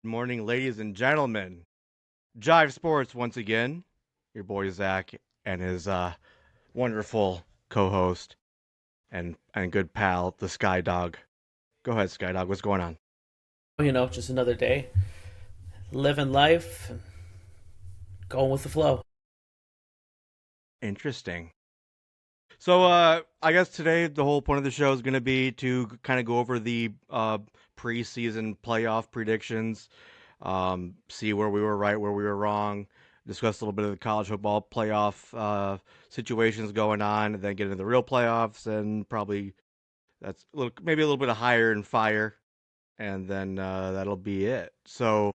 Good morning, ladies and gentlemen. Jive Sports once again. Your boy Zach and his wonderful co-host and good pal, the Sky Dog. Go ahead, Sky Dog. What's going on? Just another day, living life, and going with the flow. Interesting. So, I guess today the whole point of the show is going to be to kind of go over the preseason playoff predictions, see where we were right, where we were wrong, discuss a little bit of the college football playoff situations going on, and then get into the real playoffs, and probably that's maybe a little bit of higher and fire, and then that'll be it. So,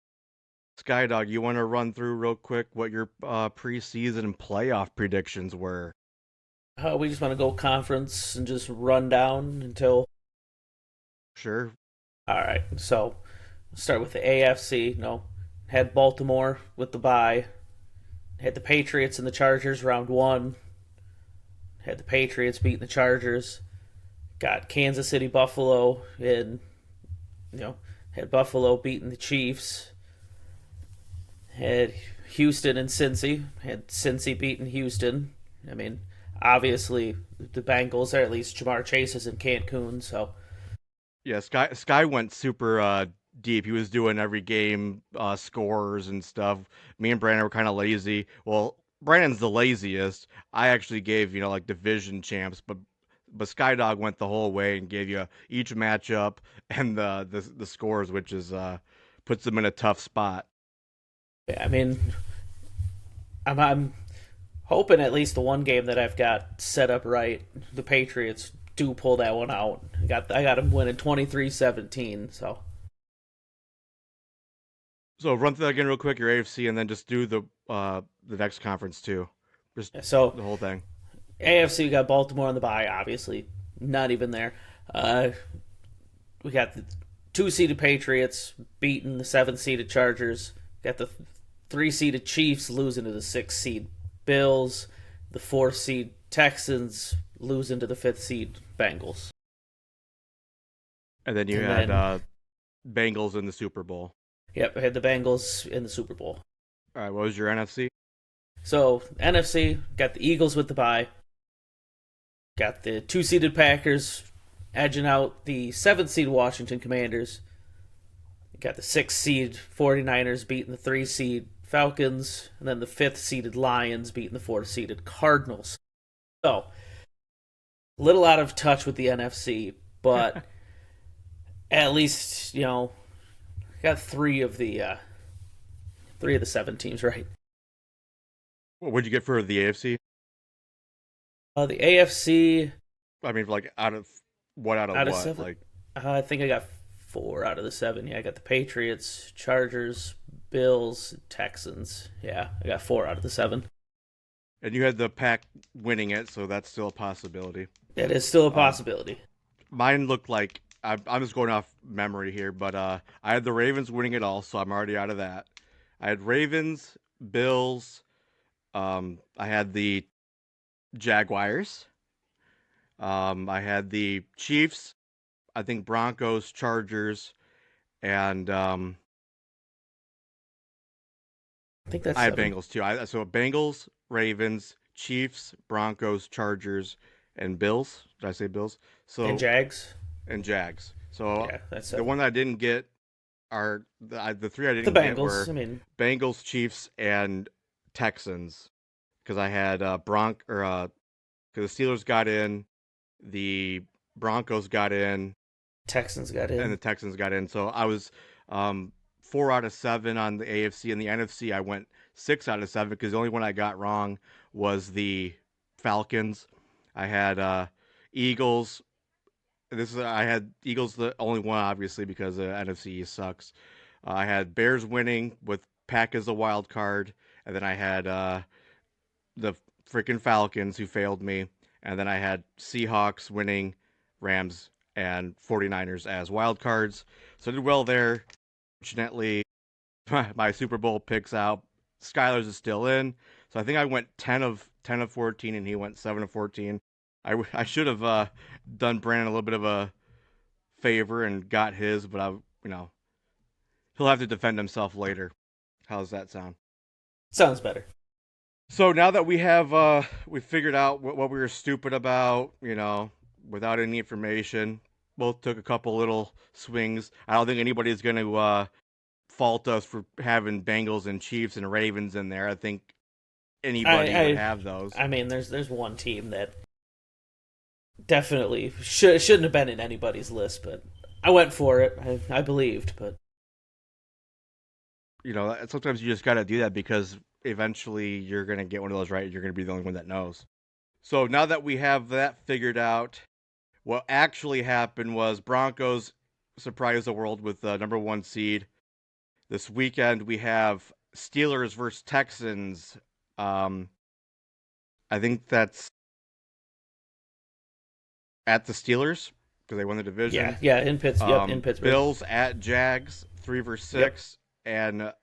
Skydog, you want to run through real quick what your preseason playoff predictions were? We just want to go conference and just run down until. Sure. All right, so start with the AFC. Had Baltimore with the bye. Had the Patriots and the Chargers round one. Had the Patriots beating the Chargers. Got Kansas City, Buffalo, and you know had Buffalo beating the Chiefs. Had Houston and Cincy. Had Cincy beating Houston. I mean, obviously the Bengals, or at least Jamar Chase is in Cancun, so Yeah, Sky went super deep. He was doing every game scores and stuff. Me and Brandon were kind of lazy. Well, Brandon's the laziest. I actually gave like division champs, but Skydog went the whole way and gave you each matchup and the scores, which is puts them in a tough spot. yeah, I mean, I'm hoping at least the one game that I've got set up right, the Patriots do pull that one out. I got them winning 23-17. So So run through that again real quick, your AFC, and then just do the next conference too, just yeah, so the whole thing. AFC, we got Baltimore on the bye, obviously not even there. Uh, we got the two-seeded Patriots beating the seven-seeded Chargers. Got the three-seeded Chiefs losing to the six-seed Bills. The four-seed Texans losing to the fifth-seed Bengals. And then you And had then, Bengals in the Super Bowl. yep, I had the Bengals in the Super Bowl. All right, what was your NFC? So NFC got the Eagles with the bye. Got the two-seeded Packers edging out the seventh-seed Washington Commanders. Got the sixth-seed 49ers beating the three-seed Falcons, and then the fifth-seeded Lions beating the fourth-seeded Cardinals. So, a little out of touch with the NFC, but at least got three of the seven teams right. What would you get for the AFC? The AFC I mean, like out of out of what? seven, Like, I think I got four out of the seven. Yeah, I got the Patriots, Chargers, Bills, Texans. Yeah, I got four out of the seven. and you had the Pack winning it, so that's still a possibility. It is still a Uh, possibility. Mine looked like I'm just going off memory here, but I had the Ravens winning it all, so I'm already out of that. I had Ravens, Bills. I had the Jaguars. I had the Chiefs. I think Broncos, Chargers, and I think that's I had seven. Bengals too. So Bengals, Ravens, Chiefs, Broncos, Chargers, and Bills. Did I say Bills? And So Jags. and Jags. So Yeah, that's the seven. one that I didn't get are the three I The didn't get Bengals. were I mean, Bengals, Chiefs, and Texans because I had because the Steelers got in, the Broncos got in, Texans got and the in. Texans got in. So I was 4 out of 7 on the AFC, and the NFC I went 6 out of 7 because the only one I got wrong was the Falcons. I had Eagles. I had Eagles the only one obviously because the NFC sucks. I had Bears winning with Pack as a wild card, and then I had the freaking Falcons who failed me, and then I had Seahawks winning, Rams and 49ers as wild cards. So I did well there. Fortunately, my Super Bowl picks out. Skylar's is still in, so I think I went 10 of 14, and he went 7 of 14. I should have done Brandon a little bit of a favor and got his, but I he'll have to defend himself later. How's that sound? Sounds better. So now that we figured out what we were stupid about, without any information, both took a couple little swings. I don't think anybody's going to fault us for having Bengals and Chiefs and Ravens in there. I think anybody would I have those. I mean, there's one team that definitely shouldn't have been in anybody's list, but I went for it. I believed, but Sometimes you just got to do that because eventually you're going to get one of those right. You're going to be the only one that knows. So now that we have that figured out, what actually happened was Broncos surprised the world with the number one seed. This weekend we have Steelers versus Texans. Um, I think that's at the Steelers because they won the yeah, division. yeah, in Pittsburgh. Bills at Jags, 3 versus 6, Yep. and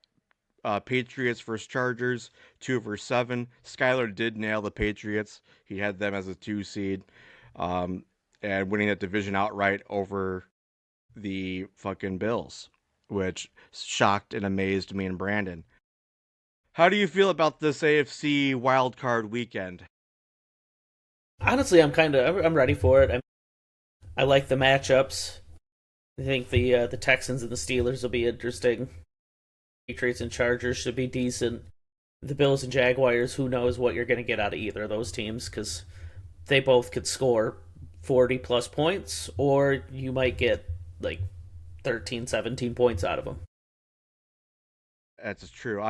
Patriots versus Chargers, 2 versus 7. Skyler did nail the Patriots. He had them as a 2 seed, um, and winning that division outright over the fucking Bills, which shocked and amazed me and Brandon. How do you feel about this AFC wildcard weekend? Honestly, I'm ready for it. I like the matchups. I think the Texans and the Steelers will be interesting. Patriots and Chargers should be decent. The Bills and Jaguars, who knows what you're going to get out of either of those teams because they both could score 40 plus points, or you might get like 13, 17 points out of them. That's true.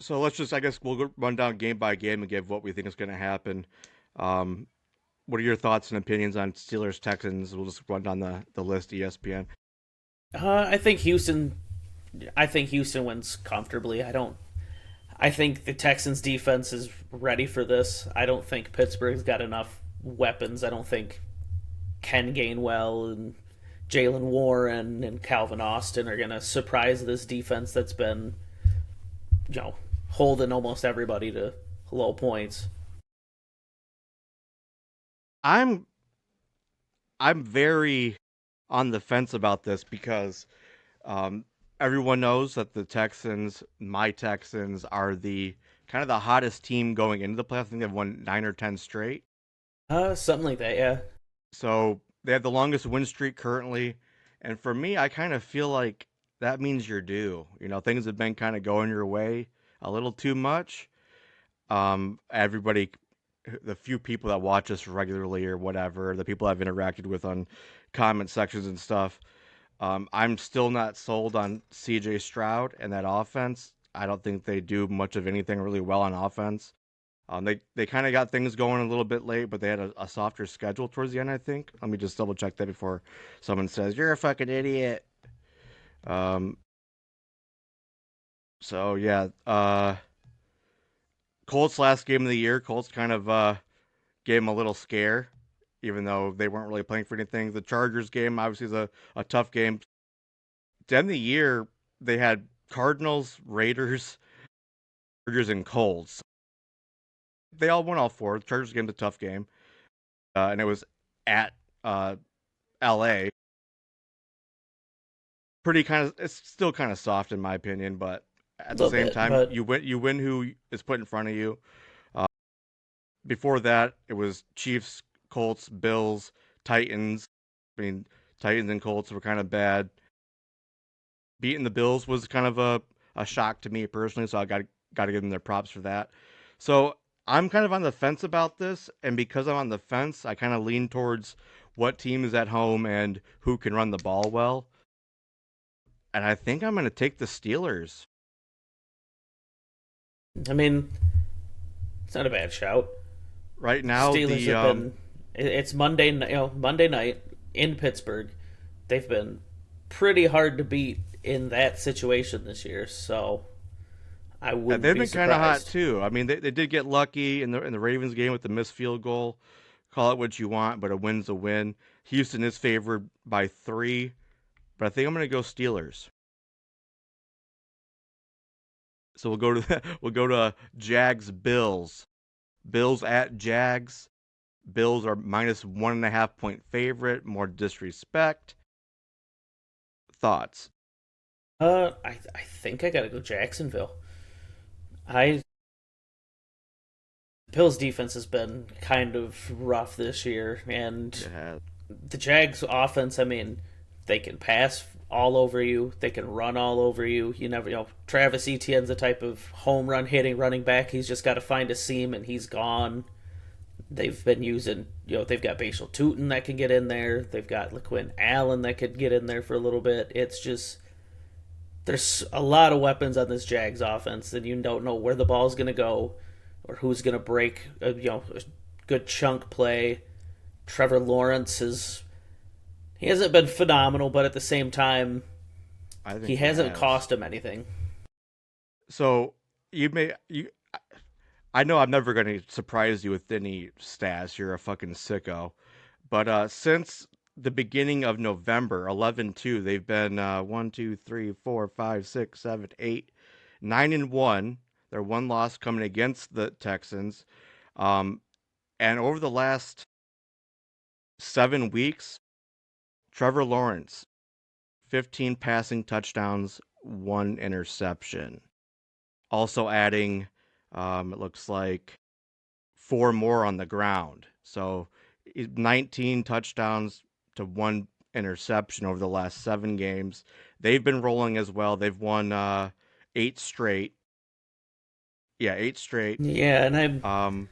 So let's just, I guess we'll run down game by game and give what we think is going to happen. Um, what are your thoughts and opinions on Steelers Texans? We'll just run down the list. ESPN. I think Houston. I think Houston wins comfortably. I don't. I think the Texans defense is ready for this. I don't think Pittsburgh's got enough weapons. I don't think Ken Gainwell and Jalen Warren and Calvin Austin are going to surprise this defense that's been, holding almost everybody to low points. I'm I'm very on the fence about this because um, everyone knows that the Texans, my Texans, are the kind of the hottest team going into the playoffs. I think they've won 9 or 10 straight. Something like that. Yeah. So they have the longest win streak currently. And for me, I kind of feel like that means you're due. Things have been kind of going your way a little too much. Everybody, the few people that watch us regularly or whatever, the people I've interacted with on comment sections and stuff, I'm still not sold on CJ Stroud and that offense. I don't think they do much of anything really well on offense. They kind of got things going a little bit late, but they had a softer schedule towards the end, I think. Let me just double check that before someone says, you're a fucking idiot. Um, so, yeah. Colts last game of the year, Colts kind of gave them a little scare, even though they weren't really playing for anything. The Chargers game, obviously, is a tough game. To end the year, they had Cardinals, Raiders, Chargers, and Colts. They all won all four. The Chargers game's a tough game, and it was at LA. Pretty kind of, it's still kind of soft in my opinion, but A at the little same bit, time, but you win who is put in front of you. Uh, Before that, it was Chiefs, Colts, Bills, Titans. I mean, Titans and Colts were kind of bad. Beating the Bills was kind of a shock to me personally, so I got to give them their props for that. So I'm kind of on the fence about this, and because I'm on the fence, I kind of lean towards what team is at home and who can run the ball well. And I think I'm going to take the Steelers. I mean, it's not a bad shout. Right now, Steelers the have been. It's Monday, Monday night in Pittsburgh. They've been pretty hard to beat in that situation this year, so I wouldn't they've be been kind of hot surprised. too. I mean, they did get lucky in the Ravens game with the missed field goal. Call it what you want, but a win's a win. Houston is favored by 3, but I think I'm going to go Steelers. So we'll go to Jags Bills. Bills at Jags. Bills are minus 1.5 point favorite. More disrespect. Thoughts? I think I gotta go Jacksonville. I Bills defense has been kind of rough this year, and It has. the Jags offense. I mean, they can pass all over you. They can run all over you. You never, Travis Etienne's the type of home run hitting running back. He's just got to find a seam and he's gone. They've been using, they've got Bashal Tootin that can get in there. They've got LaQuinn Allen that could get in there for a little bit. It's just there's a lot of weapons on this Jags offense, and you don't know where the ball's going to go or who's going to break a good chunk play. Trevor Lawrence is he hasn't been phenomenal, but at the same time, I he think he hasn't has. cost him anything. So you may you. I know I'm never going to surprise you with any stats. You're a fucking sicko. But since the beginning of November, 11-2, they've been 1, 2, 3, 4, 5, 6, 7, 8, 9-1. Their one loss coming against the Texans. Um, and over the last 7 weeks, Trevor Lawrence, 15 passing touchdowns, one interception. Also adding, it looks like four more on the ground. So 19 touchdowns to one interception over the last 7 games. They've been rolling as well. They've won eight straight. Yeah, eight straight. Yeah, and I'm Um,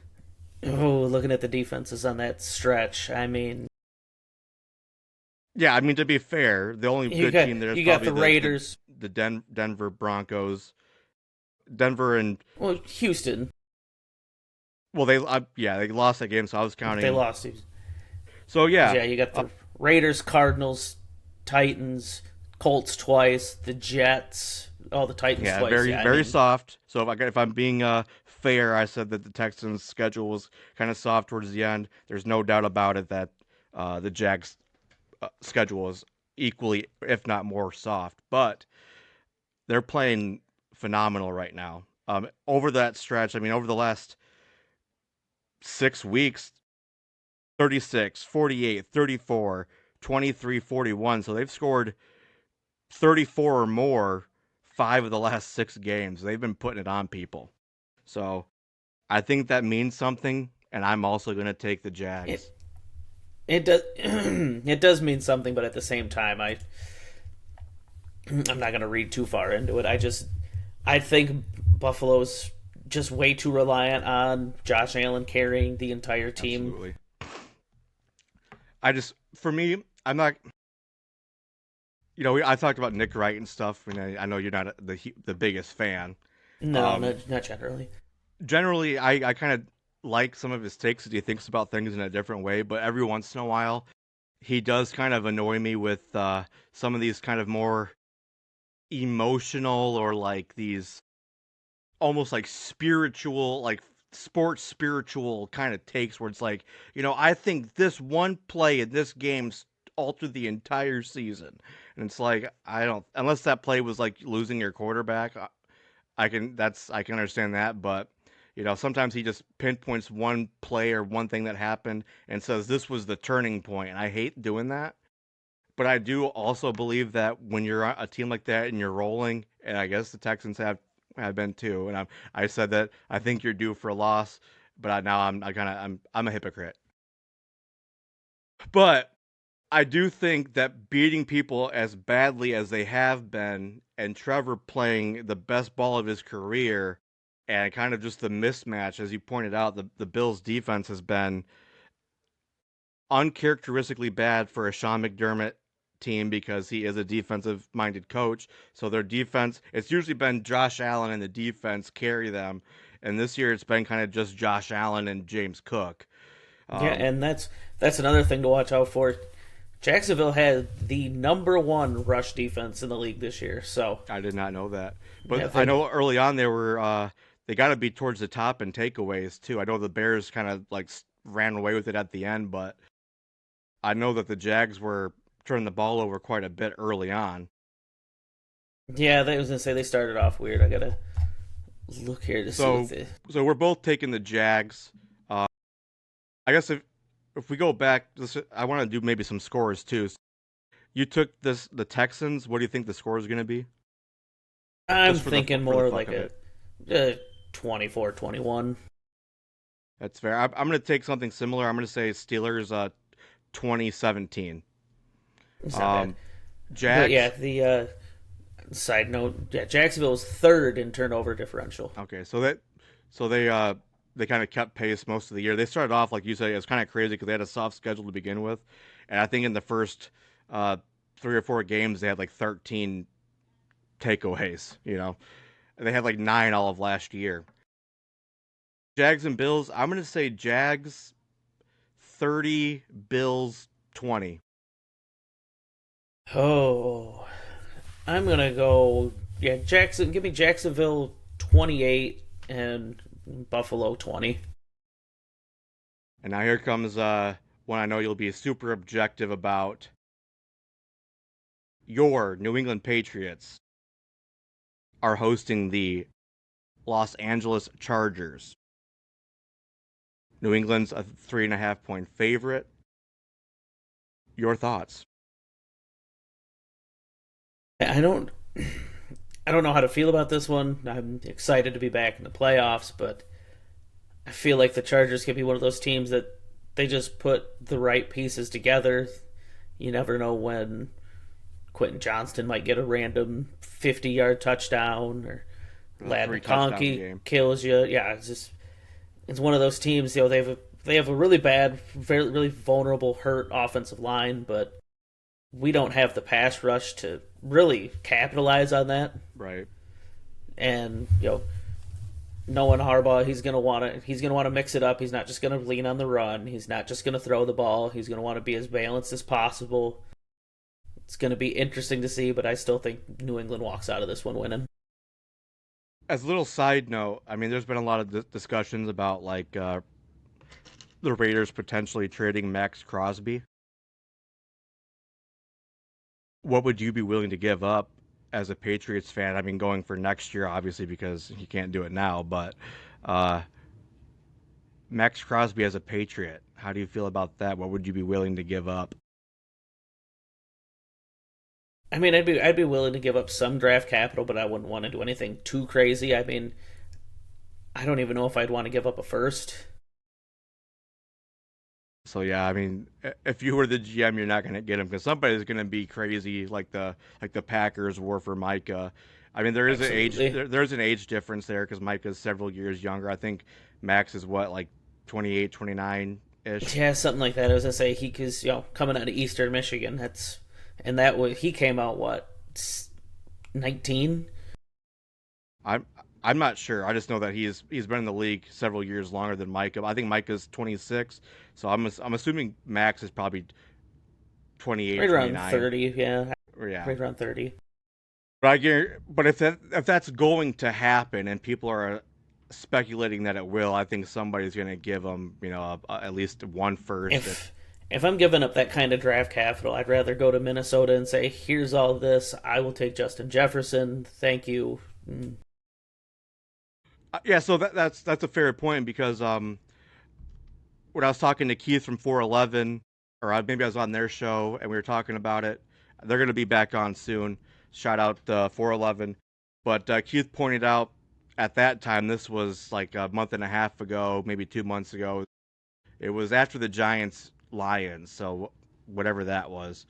looking at the defenses on that stretch. I mean, yeah, I mean to be fair, the only you good got team there is you got probably the the the Raiders. the Denver Broncos. Denver and Well, Houston, well, they lost that game, so I was they counting. lost. So yeah, Yeah, you got uh, the Raiders, Cardinals, Titans, Colts twice, the Jets. Oh, the Titans yeah, twice. very Yeah, I very mean, soft. So if I'm being fair, I said that the Texans' schedule was kind of soft towards the end. There's no doubt about it that the Jags' schedule is equally, if not more, soft. But they're playing phenomenal right now. Over that stretch, I mean, over the last 6 weeks, 36, 48, 34, 23, 41. So they've scored 34 or more 5 of the last 6 games. They've been putting it on people. So I think that means something, and I'm also going to take the Jags. it it does it does mean something, but at the same time, I'm not gonna read too far into it. I think Buffalo's just way too reliant on Josh Allen carrying the entire team. Absolutely. For me, I'm not. I talked about Nick Wright and stuff, and I know you're not the biggest fan. No, Um, not generally. Generally, I kind of like some of his takes as he thinks about things in a different way, but every once in a while, he does kind of annoy me with some of these kind of more emotional or like these almost like spiritual, like sports spiritual kind of takes where it's like, I think this one play in this game altered the entire season. And it's like, I don't, unless that play was like losing your quarterback, I can understand that, but sometimes he just pinpoints one play or one thing that happened and says this was the turning point, and I hate doing that. But I do also believe that when you're a team like that and you're rolling, and I guess the Texans have been too, and I said that I think you're due for a loss, but now I'm a hypocrite. But I do think that beating people as badly as they have been, and Trevor playing the best ball of his career, and kind of just the mismatch, as you pointed out, the Bills' defense has been uncharacteristically bad for a Sean McDermott team because he is a defensive minded coach. So their defense, it's usually been Josh Allen and the defense carry them. And this year it's been kind of just Josh Allen and James Cook. Yeah, Um, and that's another thing to watch out for. Jacksonville had the number one rush defense in the league this year. So I did not know that. yeah, But I know early on they got to be towards the top in takeaways too. I know the Bears kind of like ran away with it at the end, but I know that the Jags were turning the ball over quite a bit early on. yeah, I was gonna say they started off weird. I gotta look here to see what So the so we're both taking the Jags. Uh, I guess if we go back, I want to do maybe some scores too. You took the Texans. What do you think the score is going to be? I'm just thinking for the more fuck like of it. a 24-21. That's fair. I'm going to take something similar. I'm going to say Steelers 2017. It's not bad. Um, But yeah, Jags. the side note, yeah, Jacksonville was third in turnover differential. Okay, so they kind of kept pace most of the year. They started off like you said, it was kind of crazy because they had a soft schedule to begin with, and I think in the first uh, 3 or 4 games they had like 13 takeaways. And they had like 9 all of last year. Jags and Bills. I'm gonna say Jags 30, Bills 20. Oh, I'm gonna go. Yeah, Jackson. Give me Jacksonville 28 and Buffalo 20. And now here comes one I know you'll be super objective about. Your New England Patriots are hosting the Los Angeles Chargers. New England's a 3.5 point favorite. Your thoughts? I don't. I don't know how to feel about this one. I'm excited to be back in the playoffs, but I feel like the Chargers could be one of those teams that they just put the right pieces together. You never know when Quentin Johnston might get a random 50-yard touchdown, or A Lad 3 touchdown McConkey game. kills you. Yeah, it's one of those teams. They have a really bad, very really vulnerable, hurt offensive line, but we don't have the pass rush to really capitalize on that. Right. And knowing Harbaugh, he's gonna want to mix it up. He's not just gonna lean on the run. He's not just gonna throw the ball. He's gonna want to be as balanced as possible. It's gonna be interesting to see, but I still think New England walks out of this one winning. As a little side note, I mean, there's been a lot of discussions about like the Raiders potentially trading Max Crosby. What would you be willing to give up as a Patriots fan? I mean, going for next year, obviously, because you can't do it now, but uh, Max Crosby as a Patriot, how do you feel about that? What would you be willing to give up? I mean, I'd be willing to give up some draft capital, but I wouldn't want to do anything too crazy. I mean, I don't even know if I'd want to give up a first. So yeah, I mean, if you were the GM, you're not going to get him because somebody's going to be crazy, like the Packers were for Micah. I mean, Absolutely. there's an age difference there because Micah's several years younger. I think Max is what like 28, 29 ish. Yeah, something like that. I was gonna say he is coming out of Eastern Michigan. That was he came out what 19. I'm I'm not sure. I just know that he's been in the league several years longer than Micah. I think Micah's 26, so I'm assuming Max is probably 28 or Right around 29. 30, yeah, Or yeah. right around 30. But if that's going to happen and people are speculating that it will, I think somebody's going to give him, at least one first. If I'm giving up that kind of draft capital, I'd rather go to Minnesota and say, "Here's all this. I will take Justin Jefferson. Thank you." Yeah, so that's a fair point because when I was talking to Keith from 411, or maybe I was on their show and we were talking about it. They're going to be back on soon. Shout out 411. But Keith pointed out at that time, this was like a month and a half ago, maybe 2 months ago. It was after the Giants Lions, so whatever that was.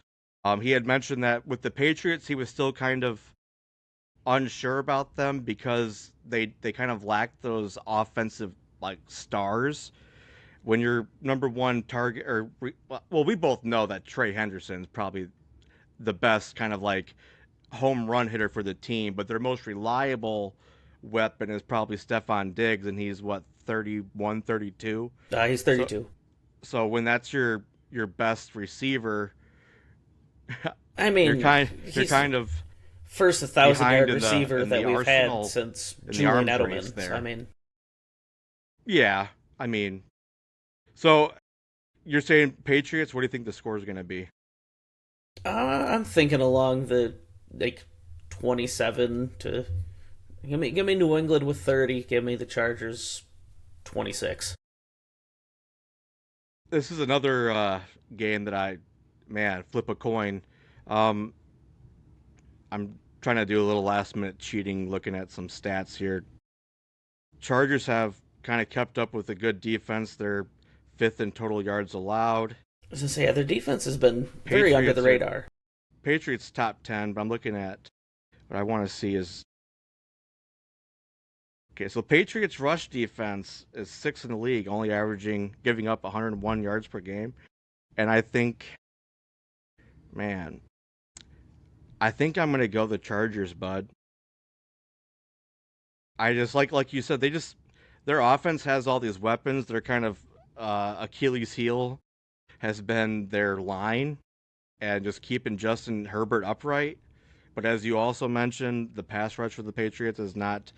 He had mentioned that with the Patriots, he was still kind of unsure about them because they kind of lacked those offensive like stars when your number one target well, we both know that Trey Henderson's probably the best kind of like home run hitter for the team, but their most reliable weapon is probably Stephon Diggs, and he's what 31, 32. He's So 32. when that's your best receiver, I you're mean, you're he's kind of first 1,000 behind yard receiver in the that we've had arsenal since in the Julian arms race Edelman. I there. mean, Yeah, I mean, so you're saying Patriots? What do you think the score is going to be? I'm thinking along the like 27 to give me New England with 30. Give me the Chargers 26. This is another game that man, flip a coin. Um, I'm trying to do a little last minute cheating, looking at some stats here. Chargers have kind of kept up with a good defense. They're fifth in total yards allowed. I was gonna say, yeah, their defense has been very under the Patriots are radar. Patriots top 10, but I'm looking at what I want to see is okay. So Patriots rush defense is sixth in the league, only averaging giving up 101 yards per game. And I think, man, I think I'm gonna go the Chargers, bud. I just like you said, their offense has all these weapons. They're kind of Achilles' heel has been their line and just keeping Justin Herbert upright. But as you also mentioned, the pass rush for the Patriots is not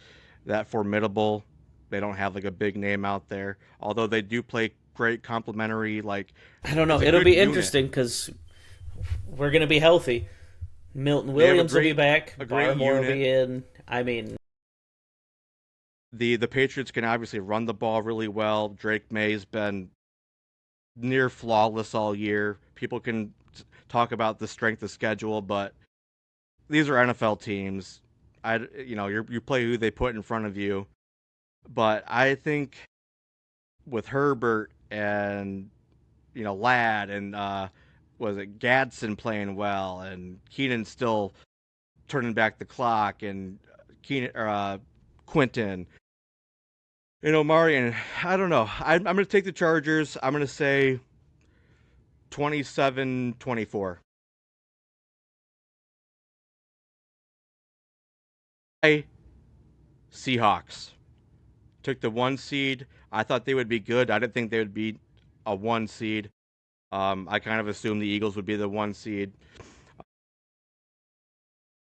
that formidable. They don't have like a big name out there, although they do play great complementary. Like I don't know. it's a It'll good be unit. interesting because we're gonna be healthy. Milton They have Williams will be back. a great Barmore will unit. be in. I mean, The Patriots can obviously run the ball really well. Drake May's been near flawless all year. People can talk about the strength of schedule, but these are NFL teams. You play who they put in front of you. But I think with Herbert and Ladd and was it Gadsden playing well and Keenan still turning back the clock and Keenan Quinton, Marion. I don't know. I'm going to take the Chargers. I'm going to say 27-24. I Seahawks took the one seed. I thought they would be good. I didn't think they would be a one seed. I kind of assumed the Eagles would be the one seed.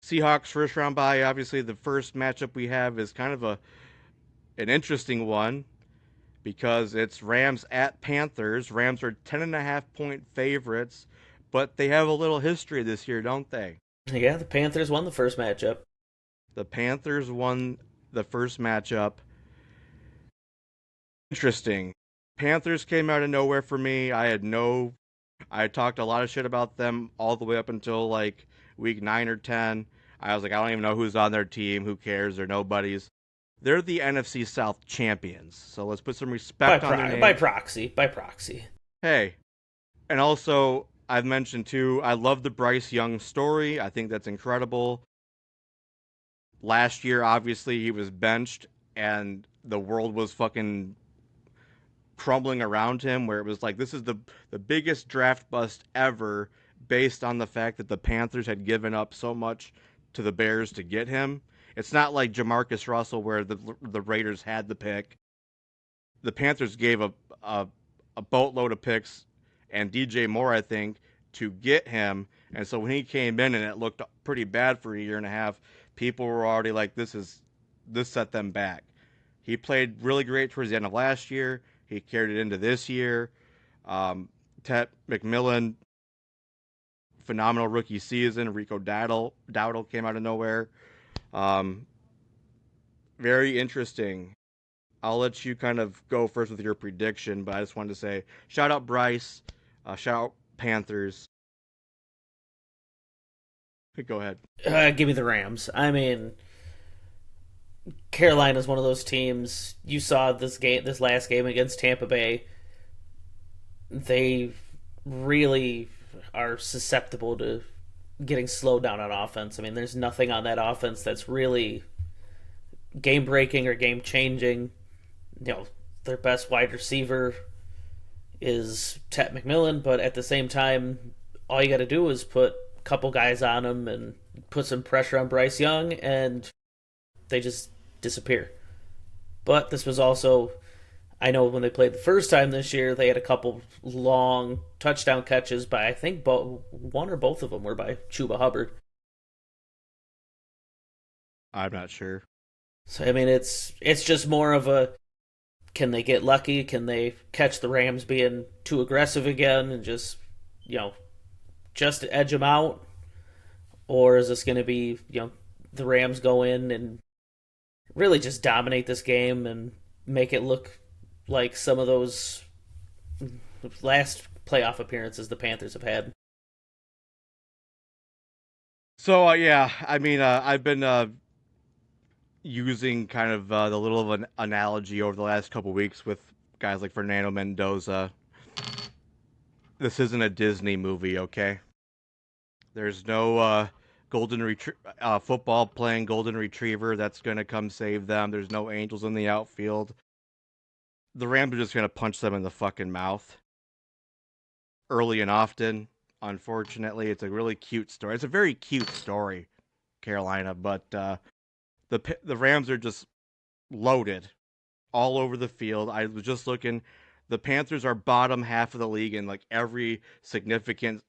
Seahawks first round bye. Obviously, the first matchup we have is kind of an interesting one because it's Rams at Panthers. Rams are 10.5 point favorites, but they have a little history this year, don't they? yeah, the Panthers won the first matchup. The Panthers won the first matchup. Interesting. Panthers came out of nowhere for me. I talked a lot of shit about them all the way up until like week 9 or 10. I was like, I don't even know who's on their team. Who cares? They're nobodies. They're the NFC South champions. So let's put some respect on their By name. proxy, by proxy. Hey, and also I've mentioned too, I love the Bryce Young story. I think that's incredible. Last year, obviously, he was benched and the world was fucking crumbling around him where it was like this is the biggest draft bust ever based on the fact that the Panthers had given up so much to the Bears to get him. It's not like Jamarcus Russell where the Raiders had the pick. The Panthers gave a, a boatload of picks and DJ Moore, I think, to get him. And so when he came in and it looked pretty bad for a year and a half, people were already like, this set them back. He played really great towards the end of last year. He carried it into this year. Tet McMillan, phenomenal rookie season. Rico Dowdle came out of nowhere. Um, very interesting. I'll let you kind of go first with your prediction, but I just wanted to say shout out Bryce, shout out Panthers. Go ahead. Give me the Rams. I mean, Carolina's one of those teams. You saw this last game against Tampa Bay. They really are susceptible to getting slowed down on offense. I mean, there's nothing on that offense that's really game breaking or game changing. Their best wide receiver is Tet McMillan, but at the same time, all you got to do is put a couple guys on him and put some pressure on Bryce Young, and they just disappear. But this was also, I know when they played the first time this year, they had a couple long touchdown catches by, I think, one or both of them were by Chuba Hubbard. I'm not sure. So I mean, it's just more of a, can they get lucky? Can they catch the Rams being too aggressive again and just to edge them out? Or is this going to be, the Rams go in and really just dominate this game and make it look like some of those last playoff appearances the Panthers have had? So yeah, I mean, I've been using kind of the little of an analogy over the last couple weeks with guys like Fernando Mendoza. This isn't a Disney movie, okay? There's no football playing golden retriever that's gonna come save them. There's no angels in the outfield. The Rams are just gonna punch them in the fucking mouth early and often. Unfortunately, it's a really cute story. It's a very cute story, Carolina, but the Rams are just loaded all over the field. I was just looking. The Panthers are bottom half of the league in like every significant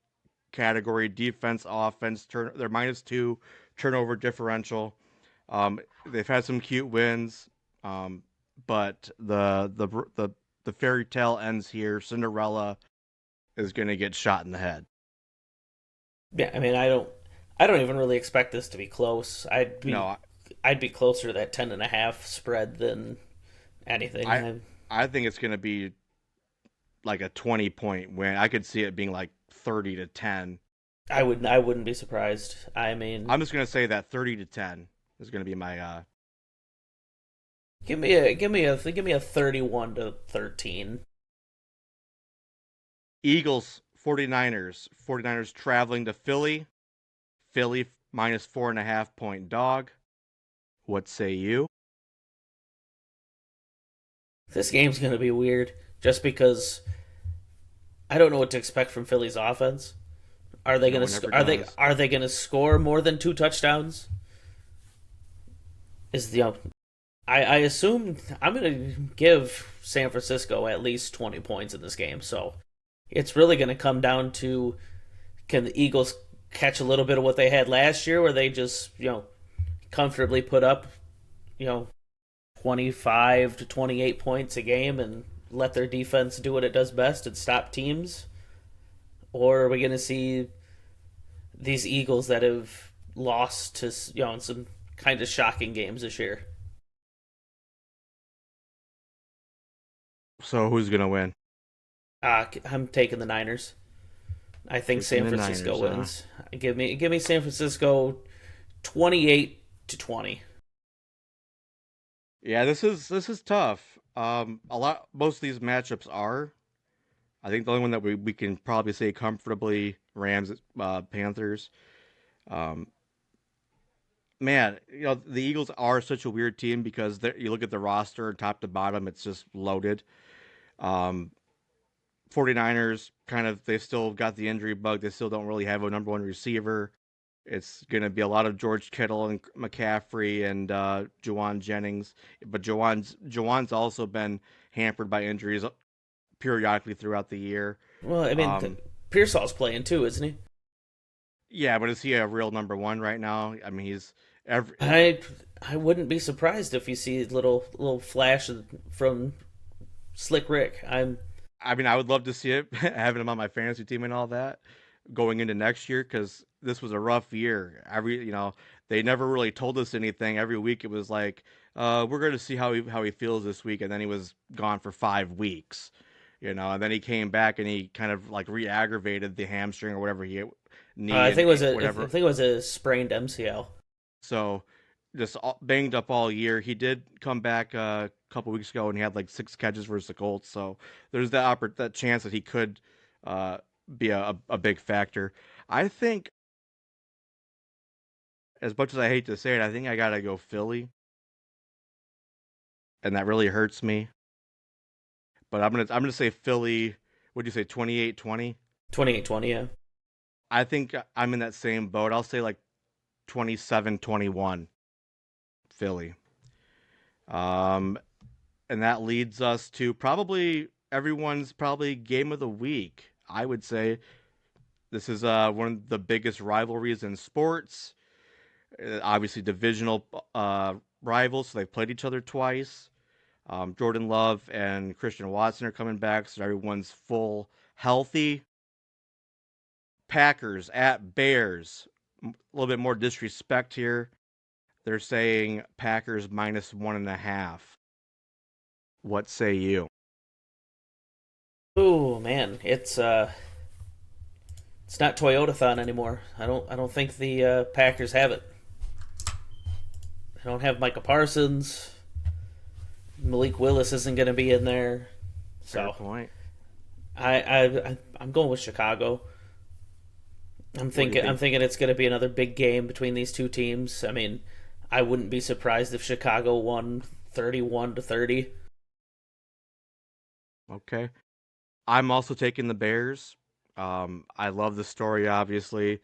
category: defense, offense. They're -2 turnover differential. They've had some cute wins, but the fairy tale ends here. Cinderella is going to get shot in the head. Yeah, I mean, I don't even really expect this to be close. No, I'd be closer to that 10.5 spread than anything. I I think it's going to be like a 20-point win. I could see it being like 30-10. I wouldn't be surprised. I mean, I'm just going to say that 30-10 is going to be my give me a 31-13. Eagles 49ers. 49ers traveling to Philly. Philly -4.5 point dog. What say you? This game's gonna be weird just because I don't know what to expect from Philly's offense. Are they No gonna one ever are they does. are they gonna score more than 2 touchdowns? Is the I assume I'm gonna give San Francisco at least 20 points in this game. So it's really gonna come down to, can the Eagles catch a little bit of what they had last year, where they just comfortably put up you know 25 to 28 points a game and let their defense do what it does best and stop teams? Or are we going to see these Eagles that have lost to in some kind of shocking games this year? So who's going to win? I'm taking the Niners. I think Taking San the Francisco Niners, huh? wins. Give me San Francisco 28-20. Yeah, this is tough. Most of these matchups are. I think the only one that we can probably say comfortably Rams Panthers. Um, man, the Eagles are such a weird team because you look at the roster top to bottom, it's just loaded. Um, 49ers kind of they still got the injury bug. They still don't really have a number one receiver. It's going to be a lot of George Kittle and McCaffrey and Juwan Jennings, but Juwan's also been hampered by injuries periodically throughout the year. Well, I mean, Um, Pearsall's playing too, isn't he? yeah, but is he a real number one right now? I mean, he's every. I I wouldn't be surprised if you see little flash from Slick Rick. I mean, I would love to see it having him on my fantasy team and all that going into next year because this was a rough year. They never really told us anything. Every week it was like, we're going to see how he feels this week, and then he was gone for 5 weeks. And then he came back and he kind of like re-aggravated the hamstring or whatever knee I think and it was I whatever. think it was a sprained MCL. So just banged up all year. He did come back a couple weeks ago and he had like 6 catches versus the Colts. So there's that chance that he could uh, be a big factor. I think, as much as I hate to say it, I think I gotta go Philly, and that really hurts me. But I'm gonna say Philly. What'd you say, 28-20? 28-20, yeah. I think I'm in that same boat. I'll say like 27-21 Philly. Um, and that leads us to probably everyone's probably game of the week. I would say this is one of the biggest rivalries in sports. Obviously, divisional rivals, so they played each other twice. Jordan Love and Christian Watson are coming back, so everyone's full healthy. Packers at Bears. A little bit more disrespect here. They're saying Packers -1.5. What say you? Oh man, It's not Toyotathon anymore. I don't think the Packers have it. They don't have Micah Parsons. Malik Willis isn't going to be in there. Fair So point. I'm going with Chicago. I'm What do you thinking I'm think? thinking it's going to be another big game between these two teams. I mean, I wouldn't be surprised if Chicago won 31-30. Okay. I'm also taking the Bears. I love the story, obviously.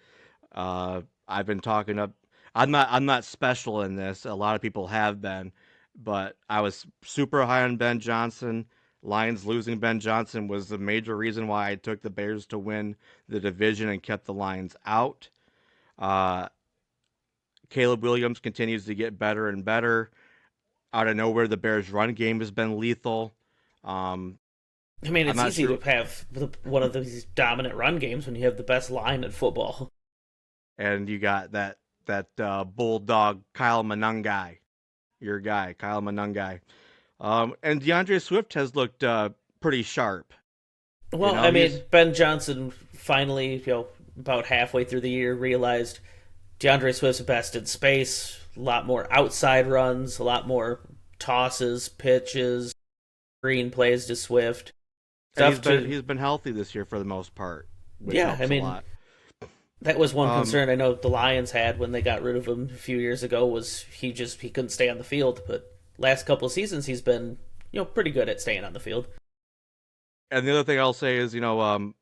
I've been talking up. I'm not special in this. A lot of people have been, but I was super high on Ben Johnson. Lions losing Ben Johnson was the major reason why I took the Bears to win the division and kept the Lions out. Uh, Caleb Williams continues to get better and better. Out of nowhere, the Bears' run game has been lethal. Um, I mean, I'm it's not easy to sure, have one of these dominant run games when you have the best line in football. and you got that bulldog Kyle Manungai, your guy Kyle Manungai. And DeAndre Swift has looked pretty sharp. You Well, know, I mean, he's Ben Johnson finally, about halfway through the year, realized DeAndre Swift's best in space. A lot more outside runs, a lot more tosses, pitches, screen plays to Swift. and he's Stuff been to he's been healthy this year for the most part, which Yeah, I helps a mean, lot. that was one Um, concern I know the Lions had when they got rid of him a few years ago was he couldn't stay on the field, but last couple of seasons he's been, pretty good at staying on the field. and the other thing I'll say is, I'm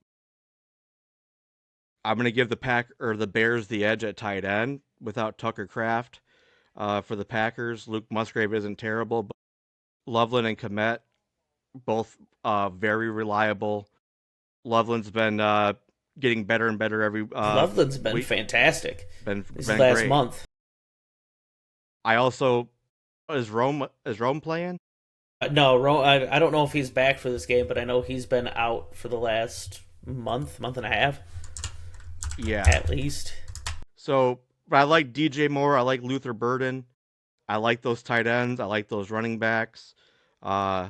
going to give the Bears the edge at tight end without Tucker Kraft. For the Packers, Luke Musgrave isn't terrible, but Loveland and Komet both very reliable. Loveland's been getting better and better every Loveland's been week. fantastic Been this been last great. month. I also is Rome playing? No, I don't know if he's back for this game, but I know he's been out for the last month and a half Yeah. at least. So but I like DJ Moore. I like Luther Burden. I like those tight ends. I like those running backs. Uh,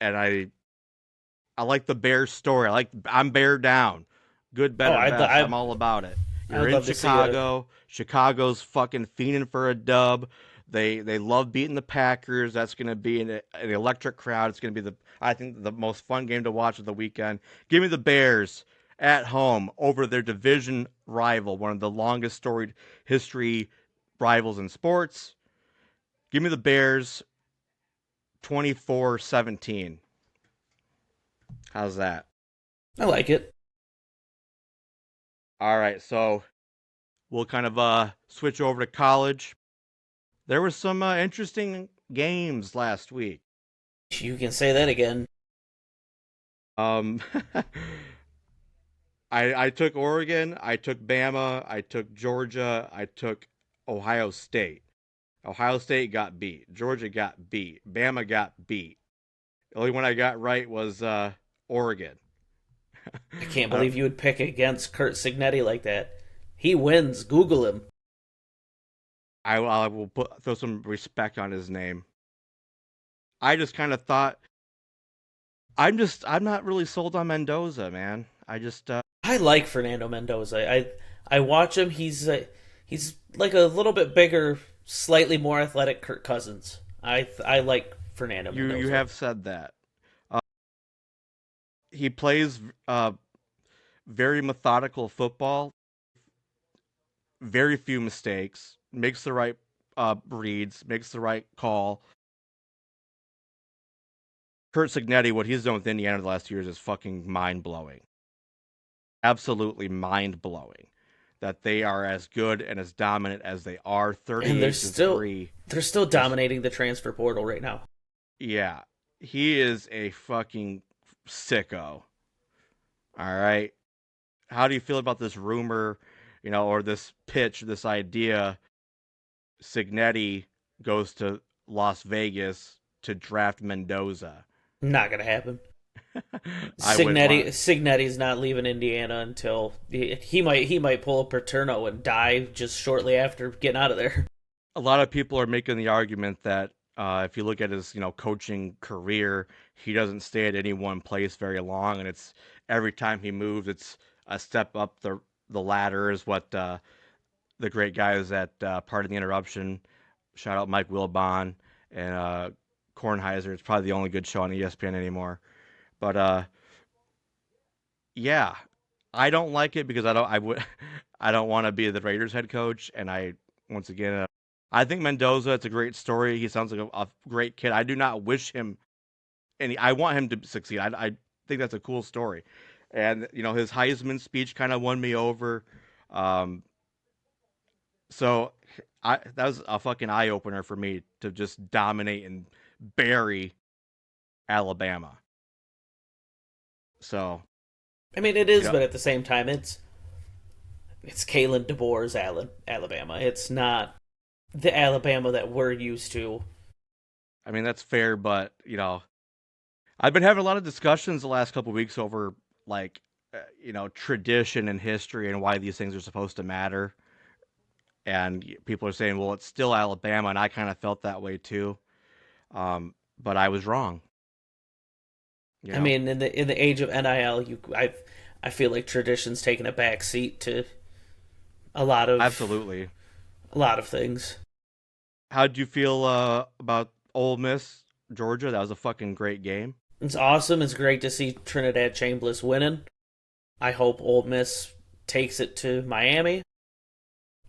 and I like the Bears story. I'm bear down. Good, Oh, better, best. I'm all about it. You're I'd in love to see a Chicago. Chicago's fucking fiending for a dub. They love beating the Packers. That's going to be an electric crowd. It's going to be I think the most fun game to watch of the weekend. Give me the Bears at home over their division rival, one of the longest storied history rivals in sports. Give me the Bears 24-17. How's that? I like it. All right, so we'll kind of switch over to college. There were some interesting games last week. You can say that again. Um, I took Oregon, I took Bama, I took Georgia, I took Ohio State. Ohio State got beat. Georgia got beat. Bama got beat. The only one I got right was Oregon. I can't I, believe you would pick against Kurt Signetti like that. He wins. Google him. I will throw some respect on his name. I just kind of thought I'm not really sold on Mendoza, man. I just I like Fernando Mendoza. I watch him. He's like a little bit bigger, slightly more athletic Kirk Cousins. I like Fernando you Mendoza. have said that. Uh, he plays very methodical football, very few mistakes, makes the right reads, makes the right call. Kurt Signetti, what he's done with Indiana the last 2 years is fucking mind blowing. Absolutely mind blowing. That they are as good and as dominant as they are, And they're 38 to still 3. they're still Just dominating the transfer portal right now. yeah, he is a fucking sicko. All right. How do you feel about this rumor, or this pitch, this idea? Signetti goes to Las Vegas to draft Mendoza. Not gonna happen. I wouldn't want. Signetti's not leaving Indiana until he might pull a Paterno and die just shortly after getting out of there. A lot of people are making the argument that if you look at his, coaching career, he doesn't stay at any one place very long, and it's every time he moves, it's a step up the latter is what the great guys at Pardon the Interruption, shout out Mike Wilbon and Kornheiser. It's probably the only good show on ESPN anymore. But yeah, I don't like it because I would I don't want to be the Raiders head coach, and I once again I think Mendoza. It's a great story. He sounds like a great kid. I do not wish him any. I want him to succeed. I think that's a cool story, and his Heisman speech kind of won me over. Um, so that was a fucking eye opener for me to just dominate and bury Alabama. So I mean, it you is, know, but at the same time, it's Kalen DeBoer's Alabama. It's not the Alabama that we're used to. I mean that's fair, but I've been having a lot of discussions the last couple of weeks over like tradition and history and why these things are supposed to matter. And people are saying, well, it's still Alabama, and I kind of felt that way too. But I was wrong. You I know, mean, in the age of NIL, I feel like tradition's taken a back seat to a lot of absolutely. a lot of things. How'd you feel about Ole Miss, Georgia? That was a fucking great game. It's awesome. It's great to see Trinidad Chambliss winning. I hope Ole Miss takes it to Miami.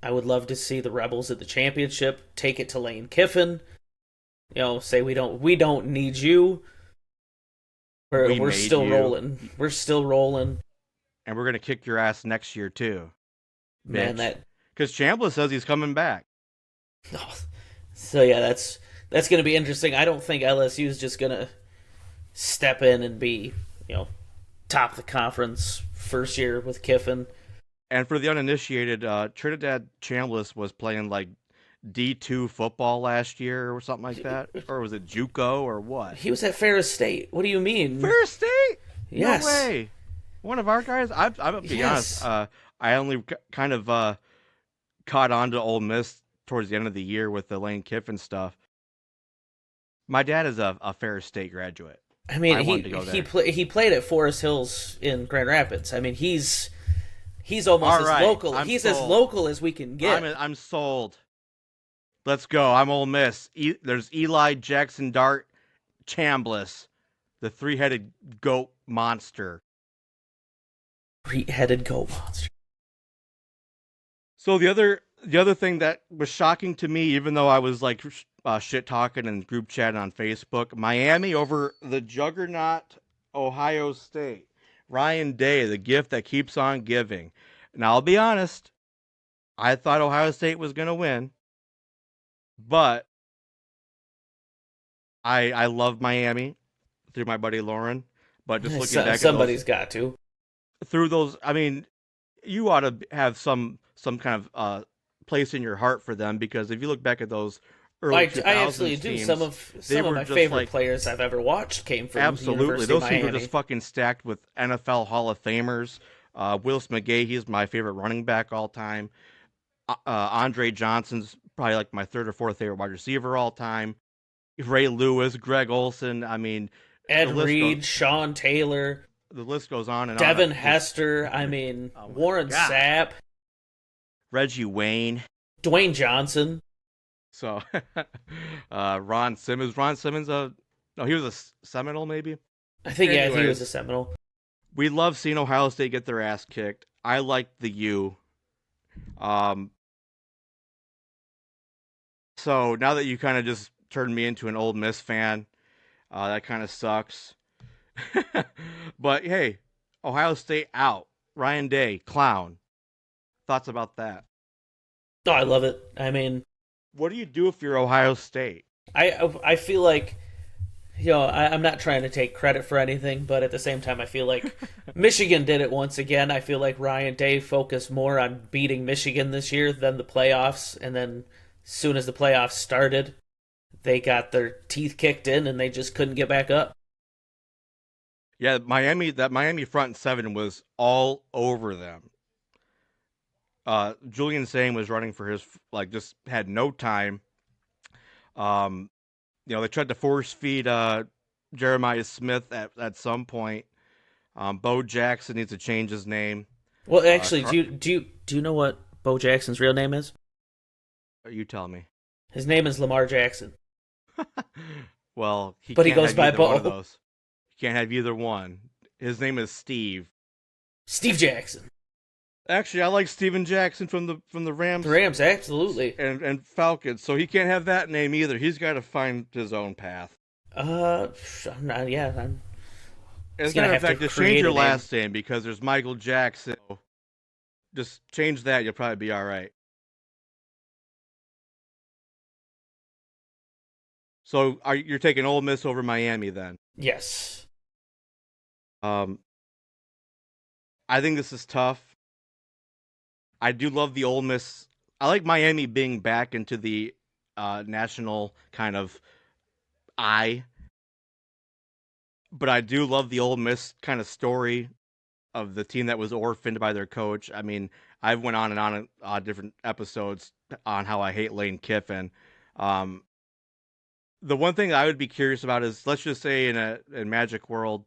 I would love to see the Rebels at the championship take it to Lane Kiffin. Say we don't need you. We're We we're made still you, rolling. We're still rolling. and we're gonna kick your ass next year too, Man, bitch. that Because Chambliss says he's coming back. oh. So yeah, that's gonna be interesting. I don't think LSU is just gonna step in and be, top of the conference first year with Kiffin. And for the uninitiated, Trinidad Chambliss was playing like D2 football last year or something like that, or was it JUCO or what? He was at Ferris State. What do you mean? Ferris State? No Yes. way. One of our guys. I'm gonna be honest. Yes. I only kind of caught on to Ole Miss towards the end of the year with the Lane Kiffin stuff. My dad is a Ferris State graduate. I mean, I he wanted to go he there. play, he played at Forest Hills in Grand Rapids. I mean, he's almost All as right, local. I'm He's as sold. local as we can get. I'm sold. Let's go. I'm Ole Miss. There's Eli, Jackson Dart, Chambliss, the three-headed goat monster. Three-headed goat monster. So the other thing that was shocking to me, even though I was like shit talking and group chatting on Facebook, Miami over the juggernaut Ohio State. Ryan Day, the gift that keeps on giving. Now I'll be honest, I thought Ohio State was gonna win, but I love Miami through my buddy Lauren. But just looking back at those Somebody's got to. through those, I mean, you ought to have some kind of place in your heart for them because if you look back at those early I absolutely 2000s do. Some teams, of they some of were my just favorite like players I've ever watched came from the absolutely University of those teams were Miami. just fucking stacked with NFL Hall of Famers. Willis McGahee is my favorite running back all time. Andre Johnson's probably like my third or fourth favorite wide receiver all time. Ray Lewis, Greg Olson. I mean, the Ed list goes Reed, Sean Taylor, the list goes on and on. Devin Just Hester. I mean, oh my Warren god, Sapp, Reggie Wayne. Dwayne Johnson. So, Ron Simmons. Ron Simmons. No, he was a Seminole, maybe. I think he was a Anyways, Seminole. we love seeing Ohio State get their ass kicked. I liked the U. Um, so now that you kind of just turned me into an Old Miss fan, that kind of sucks. But hey, Ohio State out. Ryan Day, clown. Thoughts about that? Oh, I love it. I mean, What do you do if you're Ohio State? I feel like I'm not trying to take credit for anything, but at the same time, I feel like Michigan did it once again. I feel like Ryan Day focused more on beating Michigan this year than the playoffs, and then as soon as the playoffs started, they got their teeth kicked in and they just couldn't get back up. Yeah, that Miami front seven was all over them. Julian Sane was running for his like just had no time. Um, they tried to force feed Jeremiah Smith at some point. Bo Jackson needs to change his name. Well, Uh, actually, Car- do you know what Bo Jackson's real name is? you tell me. His name is Lamar Jackson, Well, he but he can't goes have by either one of Bo. those. He can't have either one. His name is Steve. Steve Jackson. Actually, I like Steven Jackson from the The Rams Rams, absolutely. and Falcons, so he can't have that name either. He's got to find his own path. Uh, I'm not, yeah, he's As a gonna matter of have to fact, just change create your a name. last name because there's Michael Jackson. Just change that, you'll probably be all right. So, you're taking Ole Miss over Miami then? Yes. Um, I think this is tough. I do love the Ole Miss. I like Miami being back into the national kind of eye, but I do love the Ole Miss kind of story of the team that was orphaned by their coach. I mean, I've went on and on different episodes on how I hate Lane Kiffin. Um, the one thing I would be curious about is, let's just say in a Magic World,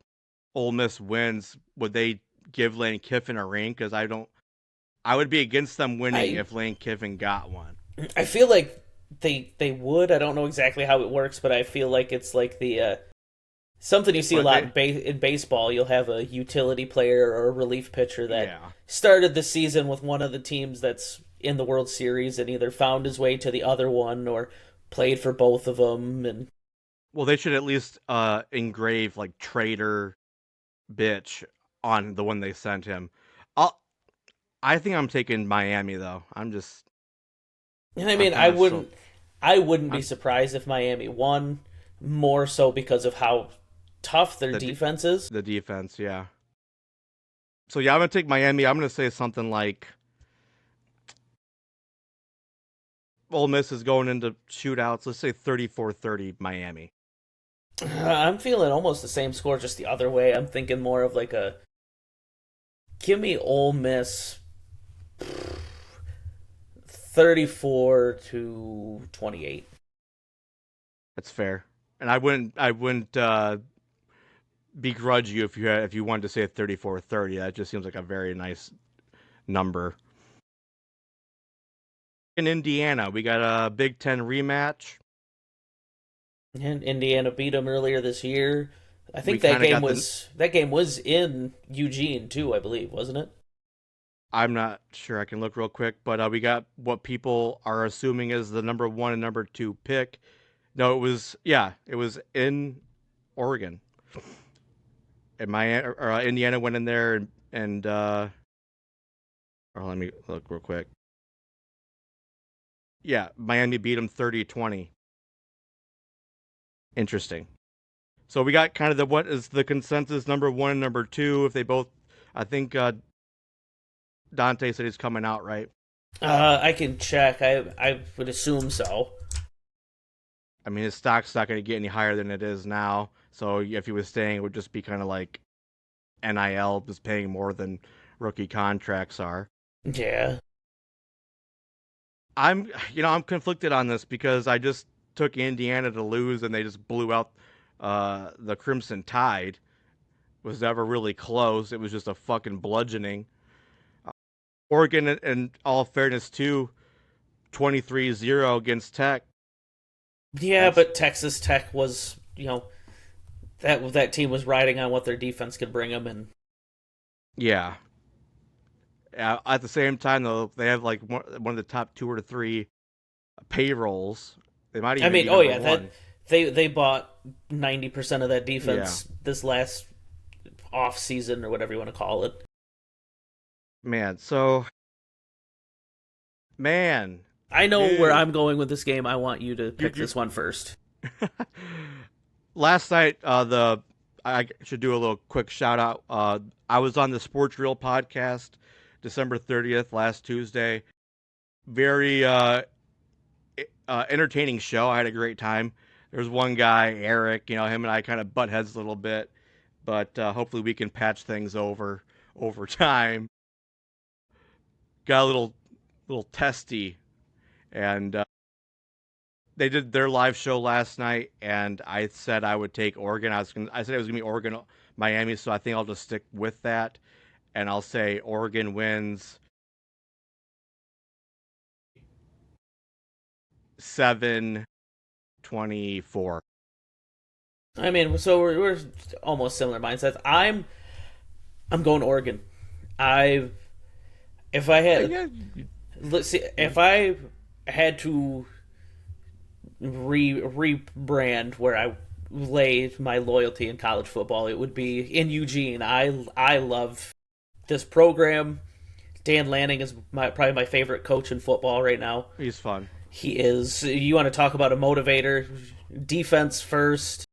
Ole Miss wins. Would they give Lane Kiffin a ring? Because I don't. I would be against them winning I if Lane Kiffin got one. I feel like they would. I don't know exactly how it works, but I feel like it's like the something you see a But lot they, in baseball. You'll have a utility player or a relief pitcher that yeah. started the season with one of the teams that's in the World Series and either found his way to the other one or played for both of them. And Well, they should at least engrave like traitor bitch on the one they sent him. I'll, I think I'm taking Miami though. I I'm mean, kind of so I wouldn't be I'm surprised if Miami won, more so because of how tough their the defense is. the defense, yeah. So yeah, I'm gonna take Miami. I'm gonna say something like Ole Miss is going into shootouts. Let's say 34-30 Miami. I'm feeling almost the same score, just the other way. I'm thinking more of like a give me Ole Miss 34-28. That's fair. And I wouldn't begrudge you if you wanted to say a 34-30. That just seems like a very nice number. In Indiana, we got a Big Ten rematch. And Indiana beat them earlier this year. I We think kind of got the. that game was in Eugene too, I believe, wasn't it? I'm not sure. I can look real quick, but we got what people are assuming is the number one and number two pick. No, it was in Oregon, and Indiana went in there and or let me look real quick. Yeah, Miami beat them 30-20. Interesting. So we got kind of the what is the consensus number one and number two. If they both, I think Dante said he's coming out, right? I can check. I would assume so. I mean, his stock's not going to get any higher than it is now. So if he was staying, it would just be kind of like NIL is paying more than rookie contracts are. Yeah. I'm conflicted on this because I just took Indiana to lose and they just blew out the Crimson Tide. It was never really close. It was just a fucking bludgeoning. Oregon, in all fairness, too, 23-0 against Tech. Yeah, That's but Texas Tech was, that team was riding on what their defense could bring them, and yeah. At the same time, though, they have like one of the top two or three payrolls. They might I even mean, be oh number yeah, that one. they bought 90% of that Yeah, defense this last off season or whatever you want to call it. man. So, man, I know where dude, I'm going with this game. I want you to you pick you. this one first. Last night, I should do a little quick shout out. I was on the Sports Real podcast, December 30th, last Tuesday. Very entertaining show. I had a great time. There's one guy, Eric. Him and I kind of butt heads a little bit, but hopefully we can patch things over time. Got a little testy, and they did their live show last night, and I said I would take Oregon. I said it was gonna be Oregon, Miami, so I think I'll just stick with that. and I'll say Oregon wins 7-24. I mean, so we're almost similar mindsets. I'm going Oregon. I if I had Yeah, let's see yeah. if I had to rebrand where I lay my loyalty in college football, it would be in Eugene. I love this program. Dan Lanning is probably my favorite coach in football right now. He's fun. He is. You want to talk about a motivator? Defense first.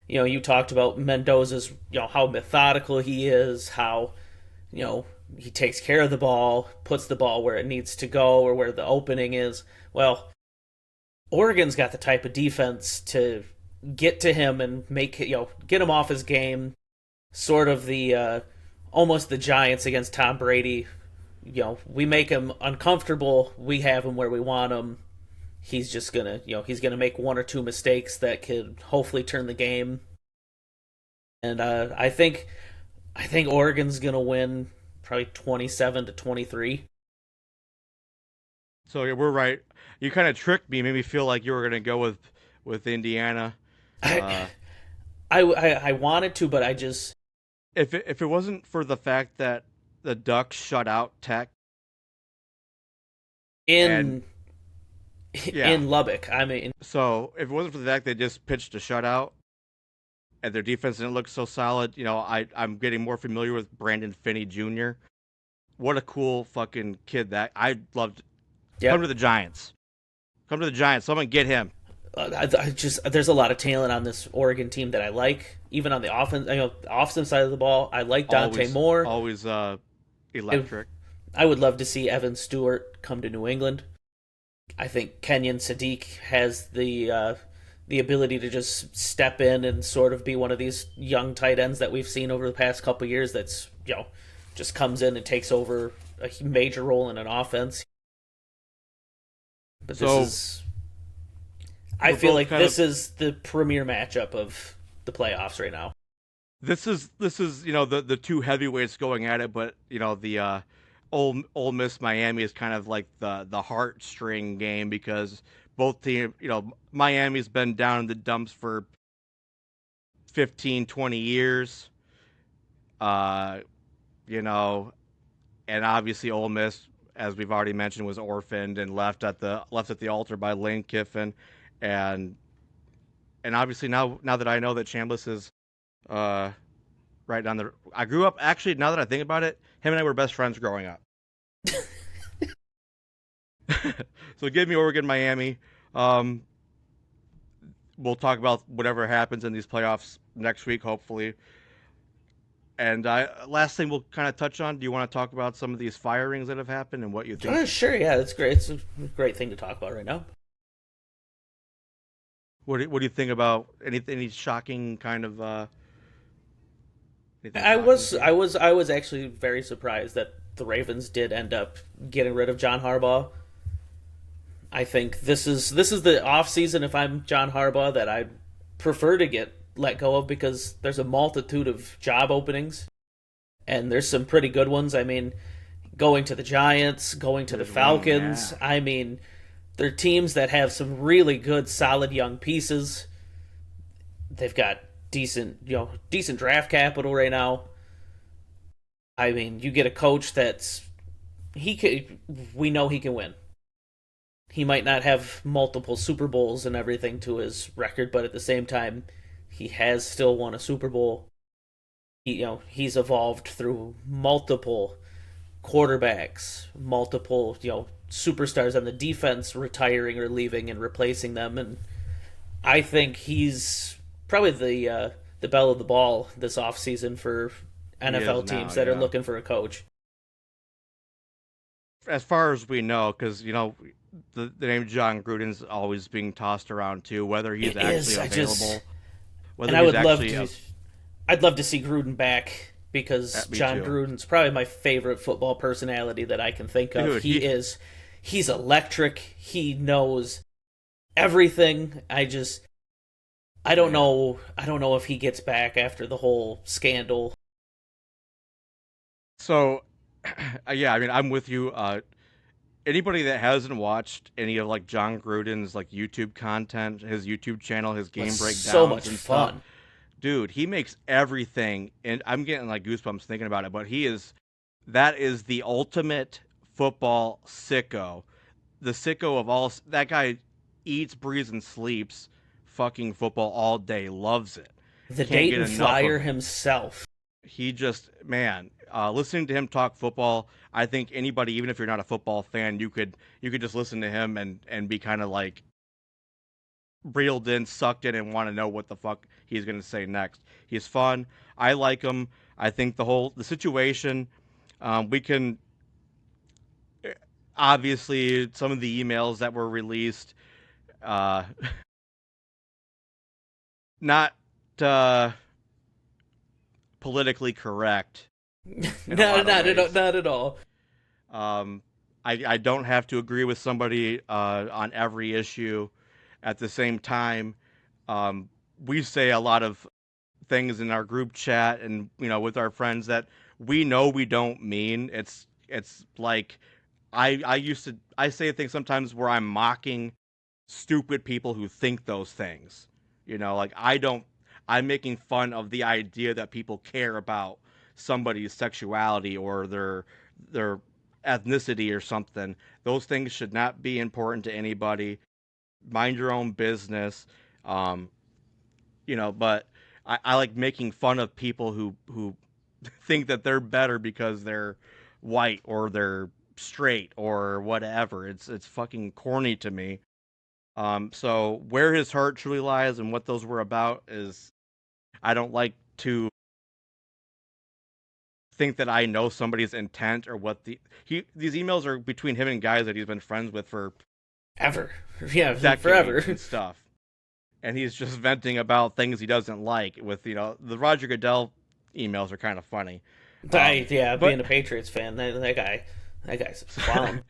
You talked about Mendoza's. How methodical he is. How you know he takes care of the ball, puts the ball where it needs to go or where the opening is. Well, Oregon's got the type of defense to get to him and get him off his game. Sort of the almost the Giants against Tom Brady. We make him uncomfortable. We have him where we want him. He's just gonna he's gonna make one or two mistakes that could hopefully turn the game. And I think Oregon's gonna win probably 27-23. So yeah, we're right. You kind of tricked me, made me feel like you were gonna go with Indiana. I Uh, I wanted to, but I just if it wasn't for the fact that the Ducks shut out Tech, and in yeah, in Lubbock. I mean, so if it wasn't for the fact they just pitched a shutout and their defense didn't look so solid, I'm getting more familiar with Brandon Finney Jr. What a cool fucking kid that I loved. Come to yep. the Giants. Come to the Giants. Someone get him. I just there's a lot of talent on this Oregon team that I like. Even on the offense, offensive side of the ball, I like Dante Always, Moore. always I, electric. I would love to see Evan Stewart come to New England. I think Kenyon Sadiq has the ability to just step in and sort of be one of these young tight ends that we've seen over the past couple of years. That's just comes in and takes over a major role in an offense. But this So is I we're feel both like kind of this is the premier matchup of the playoffs right now. this is the two heavyweights going at it, but the Ole Miss Miami is kind of like the heartstring game because both team Miami's been down in the dumps for 15-20 years. Uh, you know, and obviously Ole Miss, as we've already mentioned, was orphaned and left at the altar by Lane Kiffin, and obviously now that I know that Chambliss is uh, right down the. I grew up actually. Now that I think about it, him and I were best friends growing up. So give me Oregon, Miami. Um, we'll talk about whatever happens in these playoffs next week, hopefully. And last thing we'll kind of touch on. Do you want to talk about some of these firings that have happened and what you think? Sure, yeah, that's great. It's a great thing to talk about right now. What do you think about any shocking kind of anything I shocking was to you? I was I was actually very surprised that the Ravens did end up getting rid of John Harbaugh. I think this is the off season if I'm John Harbaugh that I'd prefer to get let go of because there's a multitude of job openings and there's some pretty good ones. I mean, going to the Giants, going to the There's one, Falcons. yeah. I mean, they're teams that have some really good, solid young pieces. They've got decent draft capital right now. I mean, you get a coach that's he could. We know he can win. He might not have multiple Super Bowls and everything to his record, but at the same time, he has still won a Super Bowl. He's evolved through multiple quarterbacks, multiple superstars on the defense retiring or leaving and replacing them, and I think he's probably the belle of the ball this offseason for He is NFL now, teams that are yeah. looking for a coach. As far as we know, because the name John Gruden's always being tossed around too. Whether he's It actually is. I just available, whether and I he's would love actually to. I'd love to see Gruden back because me John too, Gruden's probably my favorite football personality that I can think of. dude. He's electric. He knows everything. I don't Yeah. know. I don't know if he gets back after the whole scandal. So, yeah, I mean, I'm with you. Anybody that hasn't watched any of like John Gruden's like YouTube content, his YouTube channel, his It's game so breakdowns much and stuff, fun. dude, he makes everything, and I'm getting like goosebumps thinking about it. But that is the ultimate football sicko, the sicko of all. That guy eats, breathes, and sleeps fucking football all day. Loves it. The Can't get Dayton enough Flyer of it. himself. He just, man, listening to him talk football, I think anybody, even if you're not a football fan, you could just listen to him and be kind of like reeled in, sucked in, and want to know what the fuck he's gonna say next. He's fun. I like him. I think the situation. We can obviously some of the emails that were released, uh, not uh, politically correct in a No, lot of ways. not at all. Um, I don't have to agree with somebody on every issue. At the same time, um, we say a lot of things in our group chat and with our friends that we know we don't mean. It's like I say things sometimes where I'm mocking stupid people who think those things. Like I'm making fun of the idea that people care about somebody's sexuality or their ethnicity or something. Those things should not be important to anybody. Mind your own business. Um, but I like making fun of people who think that they're better because they're white or they're straight or whatever. It's fucking corny to me. So where his heart truly lies and what those were about is I don't like to think that I know somebody's intent or what these emails are between him and guys that he's been friends with for Ever. Yeah, decades forever. and stuff. And he's just venting about things he doesn't like with the Roger Goodell emails are kind of funny. Yeah, But being a Patriots fan, that guy's a clown.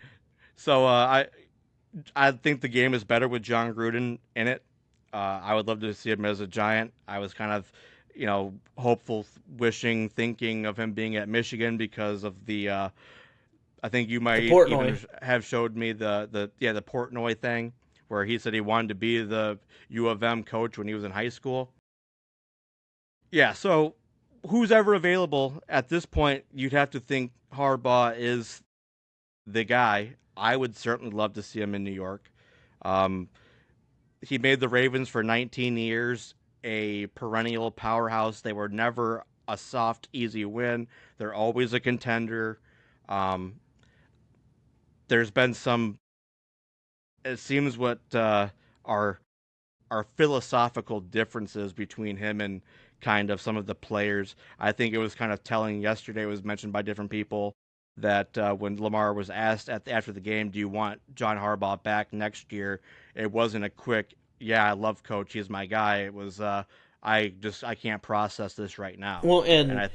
so I think the game is better with John Gruden in it. I would love to see him as a Giant. I was kind of, hopeful, wishing, thinking of him being at Michigan because of the. I think you The might even Portnoy. have showed me the Portnoy thing where he said he wanted to be the U of M coach when he was in high school. Yeah, so who's ever available at this point? You'd have to think Harbaugh is the guy. I would certainly love to see him in New York. Um, he made the Ravens for 19 years a perennial powerhouse. They were never a soft, easy win. They're always a contender. Um, there's been some. It seems what our philosophical differences between him and kind of some of the players. I think it was kind of telling yesterday. It was mentioned by different people that when Lamar was asked after the game, "Do you want John Harbaugh back next year?" It wasn't a quick, "Yeah, I love Coach. He's my guy." It was, I can't process this right now," Well, and and I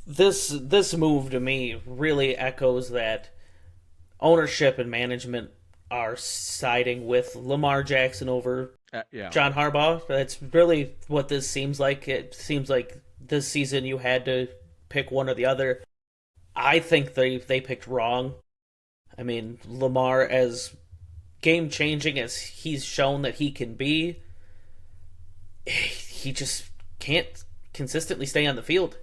this move to me really echoes that ownership and management are siding with Lamar Jackson over yeah, John Harbaugh. That's really what this seems like. It seems like this season you had to pick one or the other. I think they picked wrong. I mean, Lamar, as game changing as he's shown that he can be, he just can't consistently stay on the field.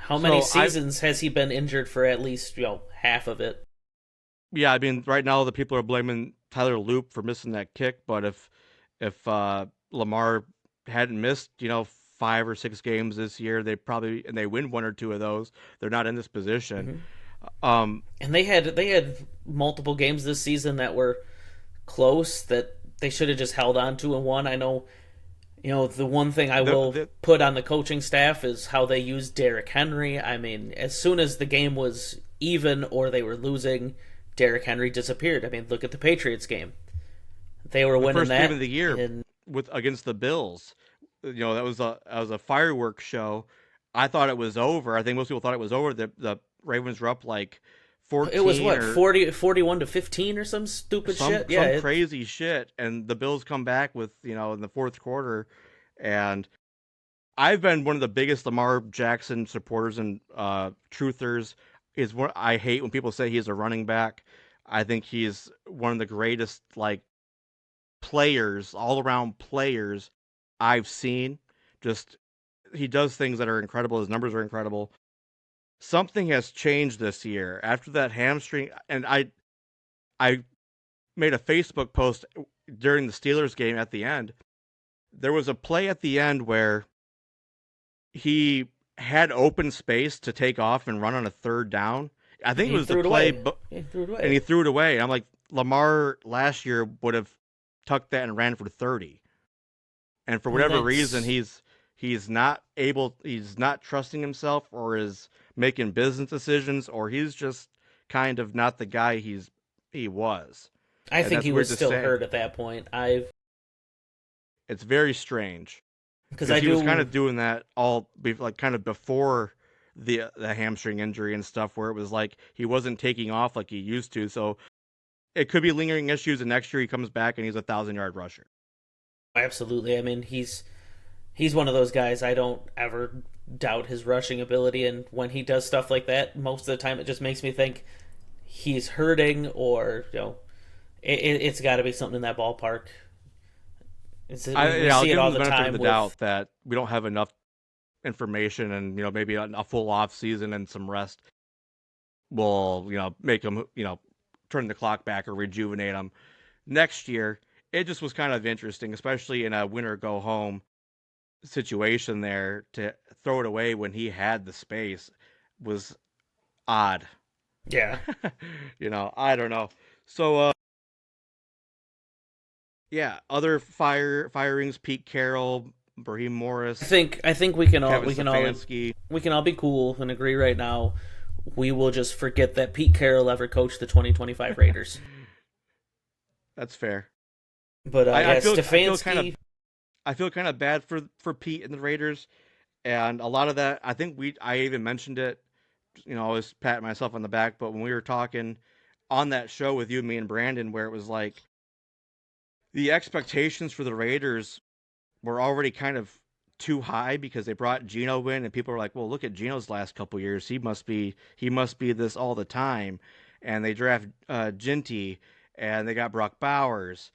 How many so I seasons has he been injured for? At least half of it. yeah, I mean, right now the people are blaming Tyler Loop for missing that kick, but if Lamar hadn't missed, 5 or 6 games this year, they win one or two of those. They're not in this position. Hmm. Um, And they had multiple games this season that were close that they should have just held on to and won. I know, the one thing I the, will the put on the coaching staff is how they used Derrick Henry. I mean, as soon as the game was even or they were losing, Derrick Henry disappeared. I mean, look at the Patriots game. They were the winning first game of that, the year and with against the Bills, that was a fireworks show. I thought it was over. I think most people thought it was over. The Ravens were up like it was 14 what or 41-15 or some stupid some shit. Yeah, some crazy shit, and the Bills come back with in the fourth quarter, and I've been one of the biggest Lamar Jackson supporters and truthers. Is what I hate when people say he's a running back. I think he's one of the greatest like players, all around players I've seen. Just he does things that are incredible. His numbers are incredible. Something has changed this year after that hamstring, and I made a Facebook post during the Steelers game at the end. There was a play at the end where he had open space to take off and run on a third down. I think it He was the threw it play, away. He threw it and away. he threw it away. And I'm like, Lamar last year would have tucked that and ran for 30. And for And whatever reason, that's he's not trusting himself, or is making business decisions, or he's just kind of not the guy he was. I And think that's he weird was to still say. hurt at that point. I've It's very strange because because I he was kind do of doing that like kind of before the hamstring injury and stuff, where it was like he wasn't taking off like he used to. So it could be lingering issues, and next year he comes back and he's 1,000 yard rusher. absolutely. I mean, he's one of those guys. I don't ever doubt his rushing ability, and when he does stuff like that, most of the time it just makes me think he's hurting, or it's got to be something in that ballpark. We I'll see it give him all the the benefit of time the with doubt that we don't have enough information, and maybe a full off season and some rest will make him turn the clock back or rejuvenate him next year. It just was kind of interesting, especially in a win or go home situation there, to throw it away when he had the space was odd. yeah. I don't know. So yeah, other firings: Pete Carroll, Raheem Morris, I think we can all Kevin Stefanski. be cool and agree right now. We will just forget that Pete Carroll ever coached the 2025 Raiders. That's fair. But I yeah, feel kind of Stefanski. bad for Pete and the Raiders, and a lot of that I even mentioned it. I always pat myself on the back, but when we were talking on that show with you, me and Brandon, where it was like the expectations for the Raiders were already kind of too high because they brought Geno in, and people were like, "Well, look at Geno's last couple years. He must be this all the time." And they draft Ginty, and they got Brock Bowers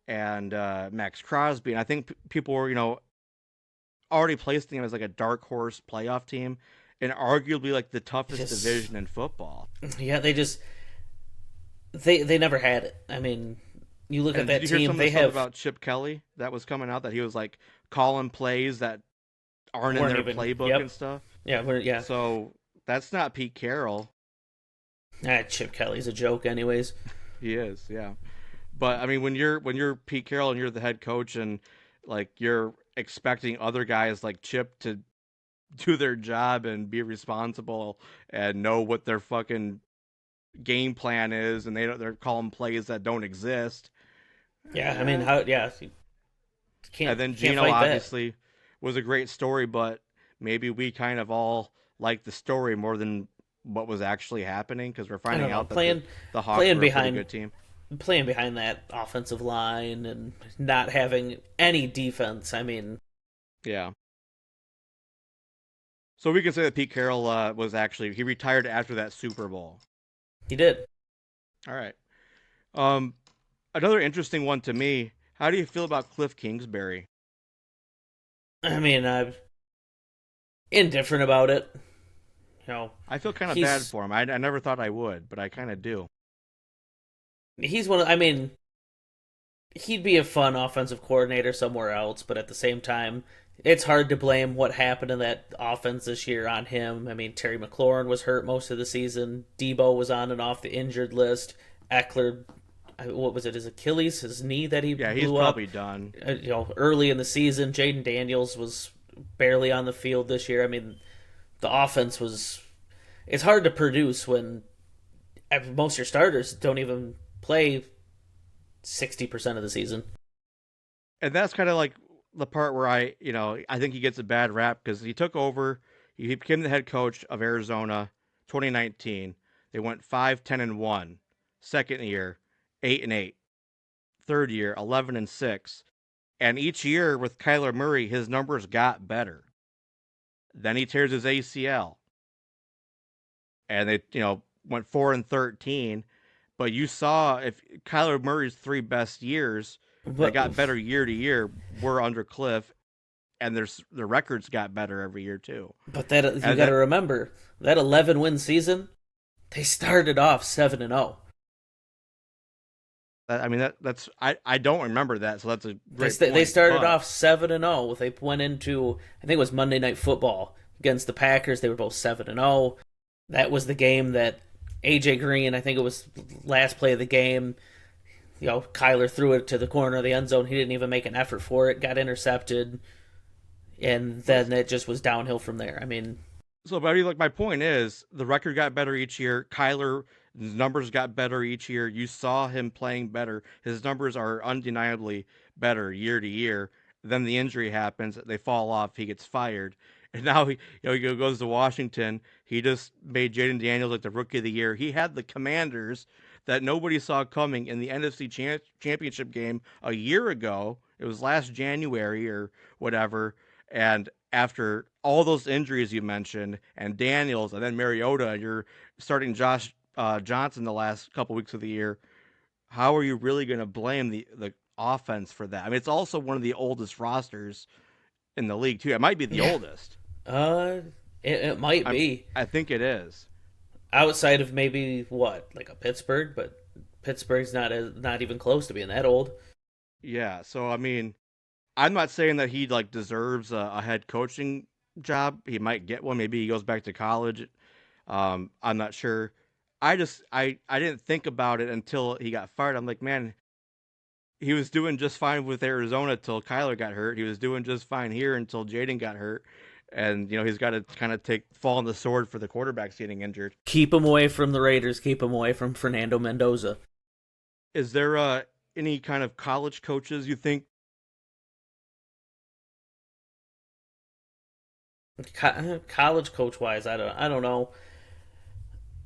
and Max Crosby, and I think people were already placing them as like a dark horse playoff team, and arguably like the toughest Just division in football. yeah, they never had it. I mean, you look at And did that you hear team; some of the they stuff have about Chip Kelly that was coming out, that he was like calling plays that aren't in weren't their even. playbook and Yep. stuff? Yeah. So that's not Pete Carroll. Chip Kelly's a joke, anyways. He is, yeah. But I mean, when you're Pete Carroll and you're the head coach, and like you're expecting other guys like Chip to do their job and be responsible and know what their fucking game plan is, and they're calling plays that don't exist. Yeah, I mean, how? Yeah, you And then can't Gino fight that. obviously was a great story, but maybe we kind of all like the story more than what was actually happening, because we're I finding don't know, out that the Hawks playing were a pretty behind good team. playing behind that offensive line and not having any defense. I mean, Yeah. So we can say that Pete Carroll he retired after that Super Bowl. he did. All right. Um, Another interesting one to me. How do you feel about Cliff Kingsbury? I mean, I'm indifferent about it. You know, I feel kind of bad he's for him. I never thought I would, but I kind of do. he's one. I mean, he'd be a fun offensive coordinator somewhere else, but at the same time, it's hard to blame what happened in that offense this year on him. I mean, Terry McLaurin was hurt most of the season. Debo was on and off the injured list. Eckler, what was it? His Achilles, his knee that he Yeah, he's blew up. probably done. Early in the season, Jaden Daniels was barely on the field this year. I mean, the offense was. It's hard to produce when most of your starters don't even play 60% of the season. And that's kind of like the part where I think he gets a bad rap because he took over. He became the head coach of Arizona 2019. They went 5-10-1. Second year, 8-8. Third year, 11-6. And each year with Kyler Murray, his numbers got better. Then he tears his ACL, and they went 4-13. But you saw if Kyler Murray's three best years that But got better year to year were under Cliff, and their records got better every year too. that you And got to then remember that 11-win season, they started off 7-0. I mean that's I don't remember that, so that's a great They point. started But off 7-0. They went into, I think it was Monday Night Football against the Packers. They were both 7-0. That was the game that AJ Green, I think it was last play of the game. Kyler threw it to the corner of the end zone. He didn't even make an effort for it. Got intercepted, and then it just was downhill from there. I mean, so, but I mean, like my point is, the record got better each year. Kyler's numbers got better each year. You saw him playing better. His numbers are undeniably better year to year. Then the injury happens. They fall off. He gets fired, and now he goes to Washington. He just made Jaden Daniels like the rookie of the year. He had the Commanders that nobody saw coming in the NFC Championship game a year ago. It was last January or whatever, and after all those injuries you mentioned, and Daniels, and then Mariota, and you're starting Josh Johnson the last couple weeks of the year, how are you really going to blame the offense for that? I mean, it's also one of the oldest rosters in the league too. It might be the yeah, oldest. uh, it might I'm, be I think it is. outside of maybe what like a Pittsburgh, but Pittsburgh's not even close to being that old. Yeah. So I mean, I'm not saying that he like deserves a head coaching job. He might get one. Maybe he goes back to college. I'm not sure. I didn't think about it until he got fired. I'm like, man, he was doing just fine with Arizona till Kyler got hurt. He was doing just fine here until Jaden got hurt. And he's got to kind of take fall on the sword for the quarterbacks getting injured. Keep him away from the Raiders. Keep him away from Fernando Mendoza. Is there any kind of college coaches you think? College coach wise, I don't know.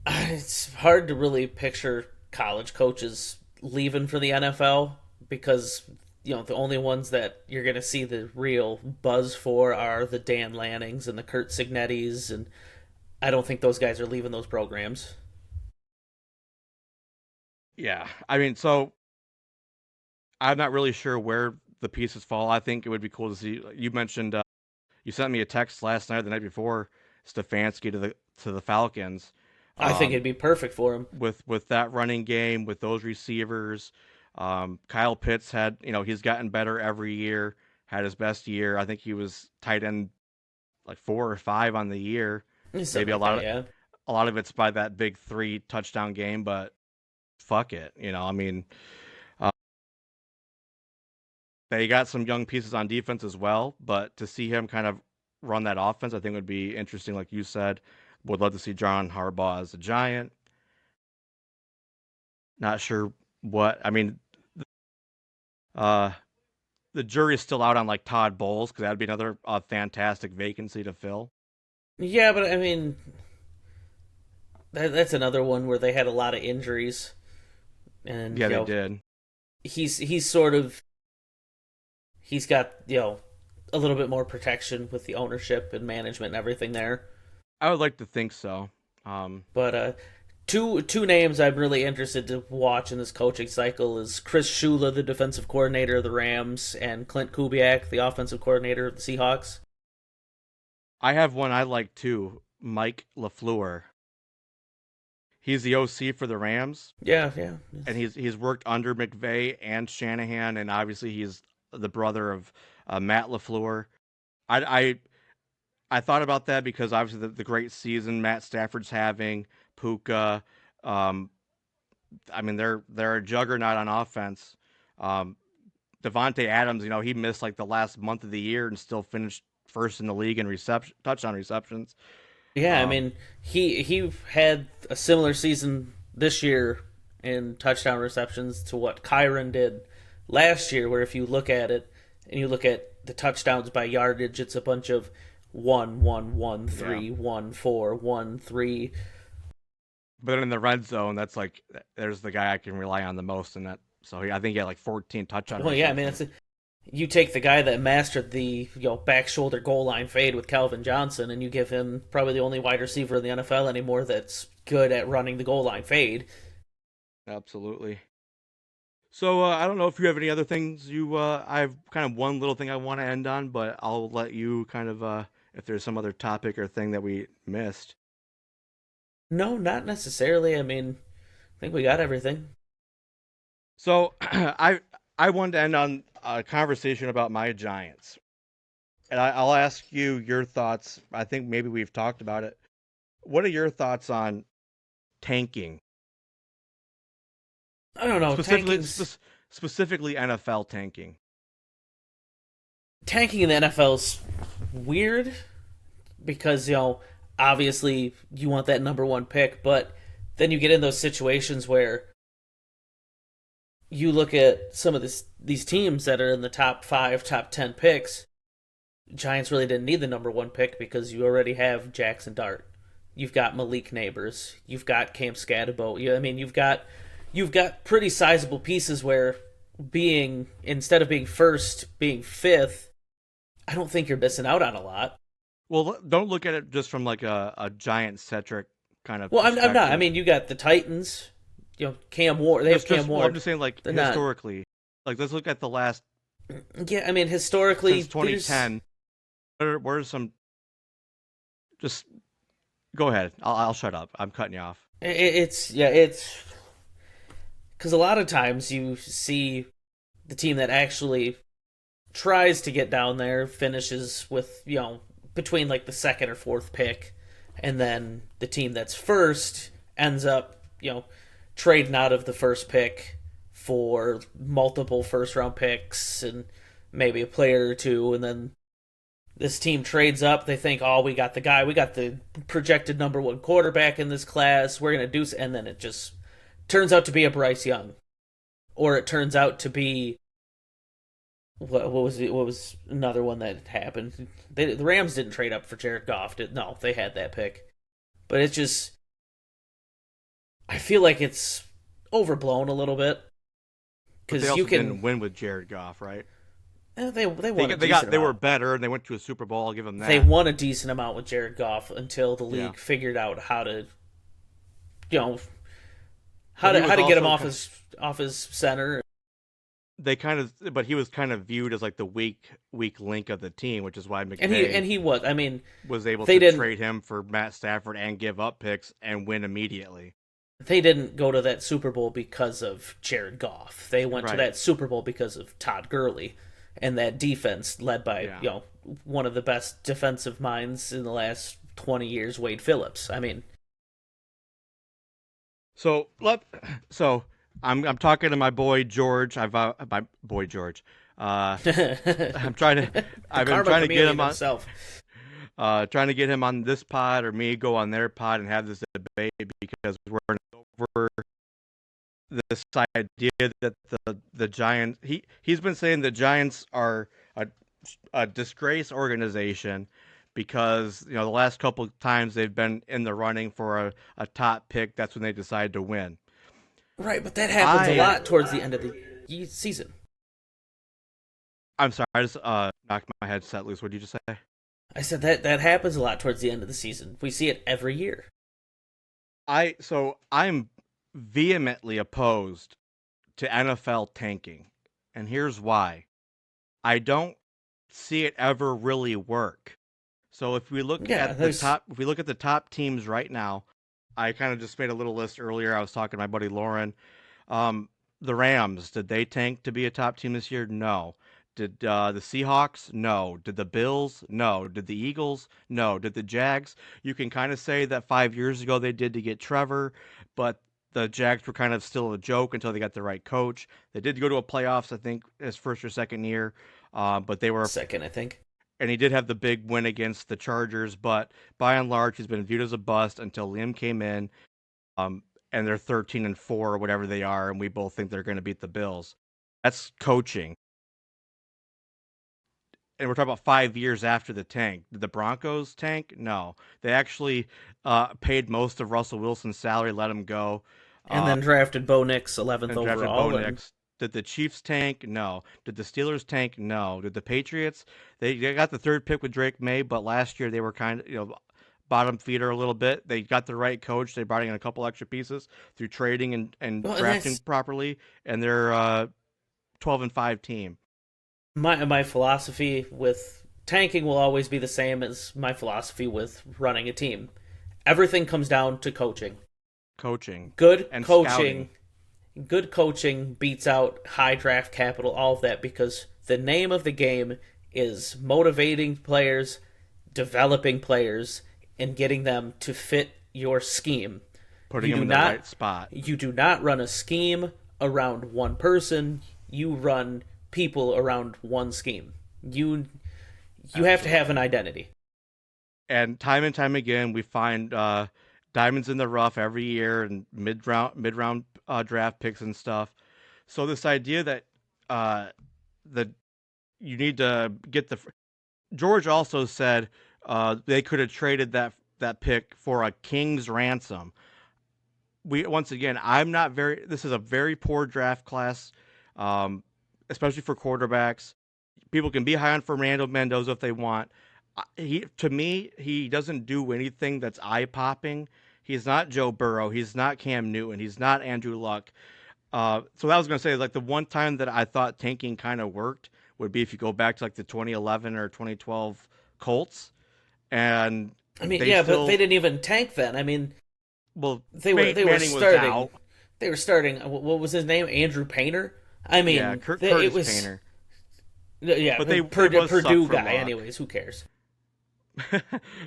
It's hard to really picture college coaches leaving for the NFL because the only ones that you're going to see the real buzz for are the Dan Lannings and the Kurt Signettis, and I don't think those guys are leaving those programs. Yeah, I mean, so I'm not really sure where the pieces fall. I think it would be cool to see. You mentioned you sent me a text last night, or the night before, Stefanski to the Falcons. I think Um, it'd be perfect for him. with that running game, with those receivers. Kyle Pitts had, he's gotten better every year. Had his best year. I think he was tight end like 4 or 5 on the year. Something Maybe like that, yeah. a lot of it's by that big 3 touchdown game, but fuck it, I mean, uh, they got some young pieces on defense as well, but to see him kind of run that offense, I think would be interesting. Like you said, would love to see John Harbaugh as a Giant. Not sure what I mean. Uh, the jury's still out on like Todd Bowles because that'd be another fantastic vacancy to fill. Yeah, but I mean, that's another one where they had a lot of injuries, and Yeah, they did. he's sort of he's got a little bit more protection with the ownership and management and everything there. I would like to think so. Um, But two names I'm really interested to watch in this coaching cycle is Chris Shula, the defensive coordinator of the Rams, and Clint Kubiak, the offensive coordinator of the Seahawks. I have one I like too, Mike LaFleur. He's the OC for the Rams, Yeah, yeah. and he's worked under McVay and Shanahan, and obviously he's the brother of Matt LaFleur. I, I I thought about that because obviously the great season Matt Stafford's having, Puka. Um, I mean they're a juggernaut on offense. Um, Devonte Adams, he missed like the last month of the year and still finished first in the league in reception touchdown receptions. Yeah, I Um, mean, he had a similar season this year in touchdown receptions to what Kyron did last year, where if you look at it and you look at the touchdowns by yardage, it's a bunch of 1, 1, 1, yeah, 3, 1, 4, 1, 3. but then in the red zone, that's like there's the guy I can rely on the most in that. So I think he had like 14 touchdown Well, yeah, I mean, receptions. You take the guy that mastered the back shoulder goal line fade with Calvin Johnson, and you give him probably the only wide receiver in the NFL anymore that's good at running the goal line fade. Absolutely. So I don't know if you have any other things you. I have kind of one little thing I want to end on, but I'll let you kind of if there's some other topic or thing that we missed. No, not necessarily. I mean, I think we got everything. So I wanted to end on a conversation about my Giants, and I'll ask you your thoughts. I think maybe we've talked about it. What are your thoughts on tanking, I don't know. specifically NFL tanking? Tanking in the NFL's weird because obviously you want that number one pick, but then you get in those situations where you look at some of these teams that are in the top 5, top 10 picks. Giants really didn't need the number one pick because you already have Jackson Dart. You've got Malik Neighbors. You've got Cam Scatterbo. I mean, you've got pretty sizable pieces where being instead of being first, being fifth. I don't think you're missing out on a lot. Well, don't look at it just from like a giant centric kind of Well, I'm not. I perspective. mean, you got the Titans. Cam Ward. They have Cam Well, I'm Ward. just saying like They're not. historically, like let's look at the last Yeah, I mean, historically, since there's 2010. What are some? Just go ahead. I'll shut up. I'm cutting you off. it's because a lot of times you see the team that actually tries to get down there finishes with between like the second or fourth pick, and then the team that's first ends up trading out of the first pick for multiple first round picks and maybe a player or two, and then this team trades up. They think, oh, we got the guy, we got the projected number one quarterback in this class. We're gonna do, and then it just turns out to be a Bryce Young, or it turns out to be what was another one that happened. The Rams didn't trade up for Jared Goff. No, they had that pick, but it's just I feel like it's overblown a little bit But they because you also can didn't win with Jared Goff, right? they won a They got decent they were amount. better and they went to a Super Bowl. I'll give them They that. won a decent amount with Jared Goff until the Yeah, league figured out how to you know but he how was to get him also off his center. they kind of but he was kind of viewed as like the weak link of the team, which is why And he McVay and he was. I mean, was able they to didn't trade him for Matt Stafford and give up picks and win immediately. they didn't go to that Super Bowl because of Jared Goff. They went to Right. that Super Bowl because of Todd Gurley and that defense led by, Yeah. one of the best defensive minds in the last 20 years, Wade Phillips. I mean, So let so I'm talking to my boy George. My boy George. Uh, I'm trying to the I've been karma trying to get chameleon him on himself. trying to get him on this pod or me go on their pod and have this debate because we're over this idea that the Giants he's been saying the Giants are a disgrace organization because the last couple of times they've been in the running for a top pick, that's when they decide to win. Right, but that happens a I lot towards the end of the season. I'm sorry, I just knocked my headset loose. What did you just say? I said that happens a lot towards the end of the season. We see it every year. I'm vehemently opposed to NFL tanking, and here's why. I don't see it ever really work. So Yeah, there's if we look at the top teams right now, I kind of just made a little list earlier. I was talking to my buddy Lauren. Um, the Rams, did they tank to be a top team this year? No. Did the Seahawks? No. Did the Bills? No. Did the Eagles? No. Did the Jags? You can kind of say that 5 years ago they did to get Trevor, but the Jags were kind of still a joke until they got the right coach. They did go to a playoffs, I think, his first or second year, but they were second, I think. and he did have the big win against the Chargers, but by and large, he's been viewed as a bust until Liam came in, um, and they're 13-4 or whatever they are, and we both think they're going to beat the Bills. That's coaching, and we're talking about 5 years after the tank. Did the Broncos tank? No, they actually paid most of Russell Wilson's salary, let him go, And uh, then drafted Bo Nix 11th and drafted Bo overall, and Nix. Did the Chiefs tank? No. Did the Steelers tank? No. Did the Patriots? They got the third pick with Drake May, but last year they were kind of bottom feeder a little bit. They got the right coach. They brought in a couple extra pieces through trading and Well, and drafting that's properly, and they're 12-5 team. my philosophy with tanking will always be the same as my philosophy with running a team. Everything comes down to coaching. Coaching Good and coaching, scouting. good coaching beats out high draft capital, all of that because the name of the game is motivating players, developing players, and getting them to fit your scheme. Putting You them do in the not right spot. you do not run a scheme around one person. You run people around one scheme. You have to have Absolutely. an identity. And time again, we find diamonds in the rough every year and mid round draft picks and stuff. So this idea that uh, the you need to get the George also said they could have traded that pick for a king's ransom. We once again, I'm not very. This is a very poor draft class, um, especially for quarterbacks. People can be high on Fernando Mendoza if they want. He to me, he doesn't do anything that's eye popping. He's not Joe Burrow. He's not Cam Newton. He's not Andrew Luck. So that was going to say, like, the one time that I thought tanking kind of worked would be if you go back to like the 2011 or 2012 Colts, and I mean, they yeah, but they still, didn't even tank then. I mean, well, they were Manning was starting out. they were starting. What was his name? Andrew Painter. I Yeah, mean, it Curtis was Painter, yeah, but they was suck Purdue for guy. luck. Anyways, who cares?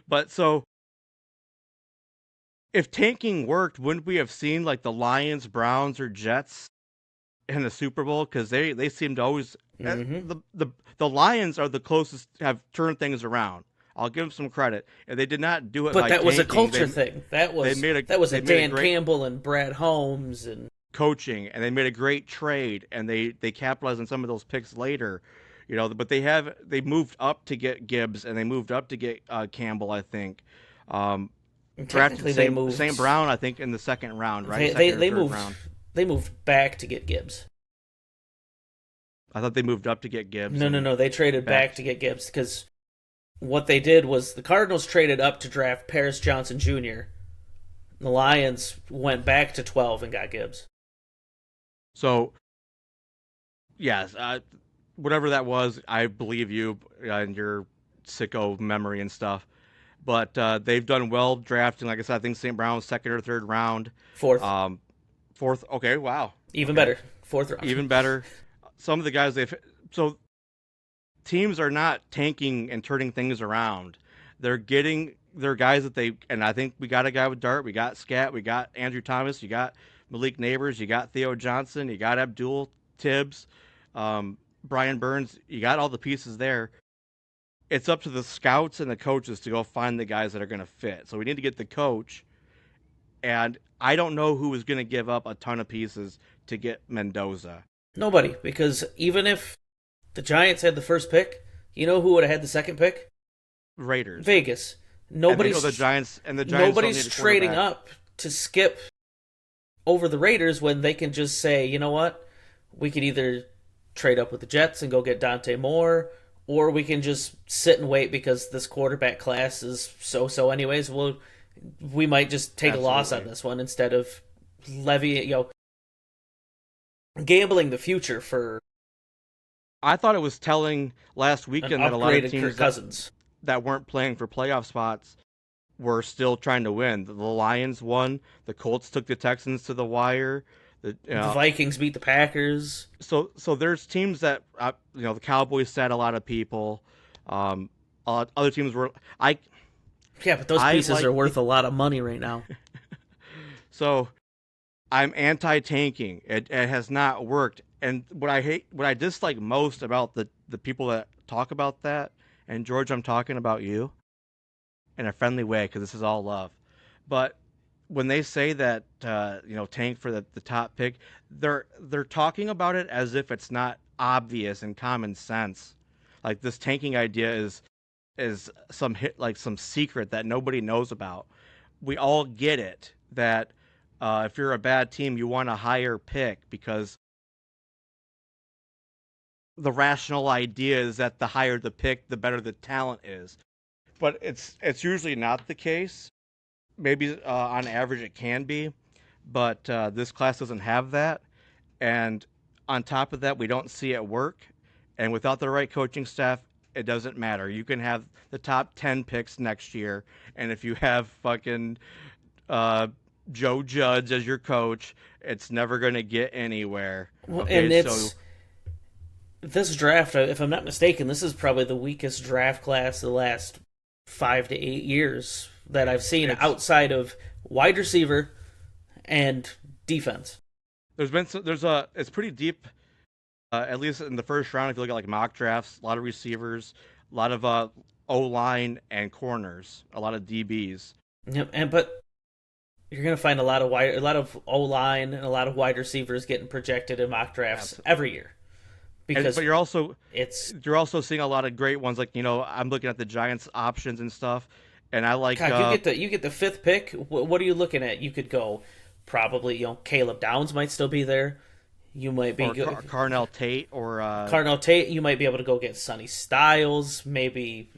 But so if tanking worked, wouldn't we have seen like the Lions, Browns, or Jets in the Super Bowl? Because they seem to always Hmm. the Lions are the closest have turned things around. I'll give them some credit, and they did not do it But by that was a tanking. culture thing. That was a They made a Dan great Campbell and Brad Holmes and coaching, and they made a great trade, and they capitalized on some of those picks later. But they moved up to get Gibbs, and they moved up to get Campbell. I think drafted technically they St. moved Brown. I think in the second round, right, second or they third moved round. back to get Gibbs. I thought they moved up to get Gibbs and No, they traded back. back to get Gibbs because what they did was the Cardinals traded up to draft Paris Johnson Jr. The Lions went back to 12 and got Gibbs. So yes, whatever that was, I believe you and your sicko memory and stuff. But they've done well drafting. Like I said, I think St. Brown was second or third round. Fourth, Um, fourth. Okay, wow. even Okay, better. Fourth round. even better. Some of the guys they've so teams are not tanking and turning things around. They're getting their guys that they and I think we got a guy with Dart, we got Scat, we got Andrew Thomas, you got Malik Neighbors, you got Theo Johnson, you got Abdul Tibbs, Brian Burns, you got all the pieces there. It's up to the scouts and the coaches to go find the guys that are going to fit. So we need to get the coach, and I don't know who is going to give up a ton of pieces to get Mendoza. Nobody, because even if the Giants had the first pick, you know who would have had the second pick? Raiders, Vegas. and they know the Giants don't need Nobody's a trading quarterback. up to skip over the Raiders when they can just say, you know what, we could either trade up with the Jets and go get Dante Moore, or we can just sit and wait because this quarterback class is so anyways. We might just take a loss on Absolutely. this one instead of gambling the future for I thought it was telling last an weekend that a lot of upgraded Kirk teams Cousins. that weren't playing for playoff spots were still trying to win. The Lions won. The Colts took the Texans to the wire. The Vikings beat the Packers. So there's teams that the Cowboys sat a lot of people. Um, other teams were I Yeah, but those I pieces like are worth a lot of money right now. so I'm anti tanking. It has not worked. And what I dislike most about the people that talk about that, and George, I'm talking about you in a friendly way because this is all love. But when they say that tank for the top pick, they're talking about it as if it's not obvious and common sense. Like this tanking idea is some hit like some secret that nobody knows about. We all get it that if you're a bad team, you want a higher pick because the rational idea is that the higher the pick, the better the talent is. But it's usually not the case. Maybe on average it can be, but this class doesn't have that. And on top of that, we don't see it work. And without the right coaching staff, it doesn't matter. You can have the top 10 picks next year, and if you have fucking uh, Joe Judge as your coach, it's never going to get anywhere. Well, Okay, and so it's this draft. If I'm not mistaken, this is probably the weakest draft class of the last 5 to 8 years that I've seen it's outside of wide receiver and defense. there's a it's pretty deep. At least in the first round, if you look at like mock drafts, a lot of receivers, a lot of O line and corners, a lot of DBs. Yep, and but you're gonna find a lot of O line, and a lot of wide receivers getting projected in mock drafts Absolutely. every year because But it's you're also seeing a lot of great ones. Like I'm looking at the Giants options and stuff, and I like God. You get the fifth pick. What are you looking at? You could go probably Caleb Downs might still be there. You might be or Carnell Tate or Cardinal Tate. You might be able to go get Sonny Styles. Maybe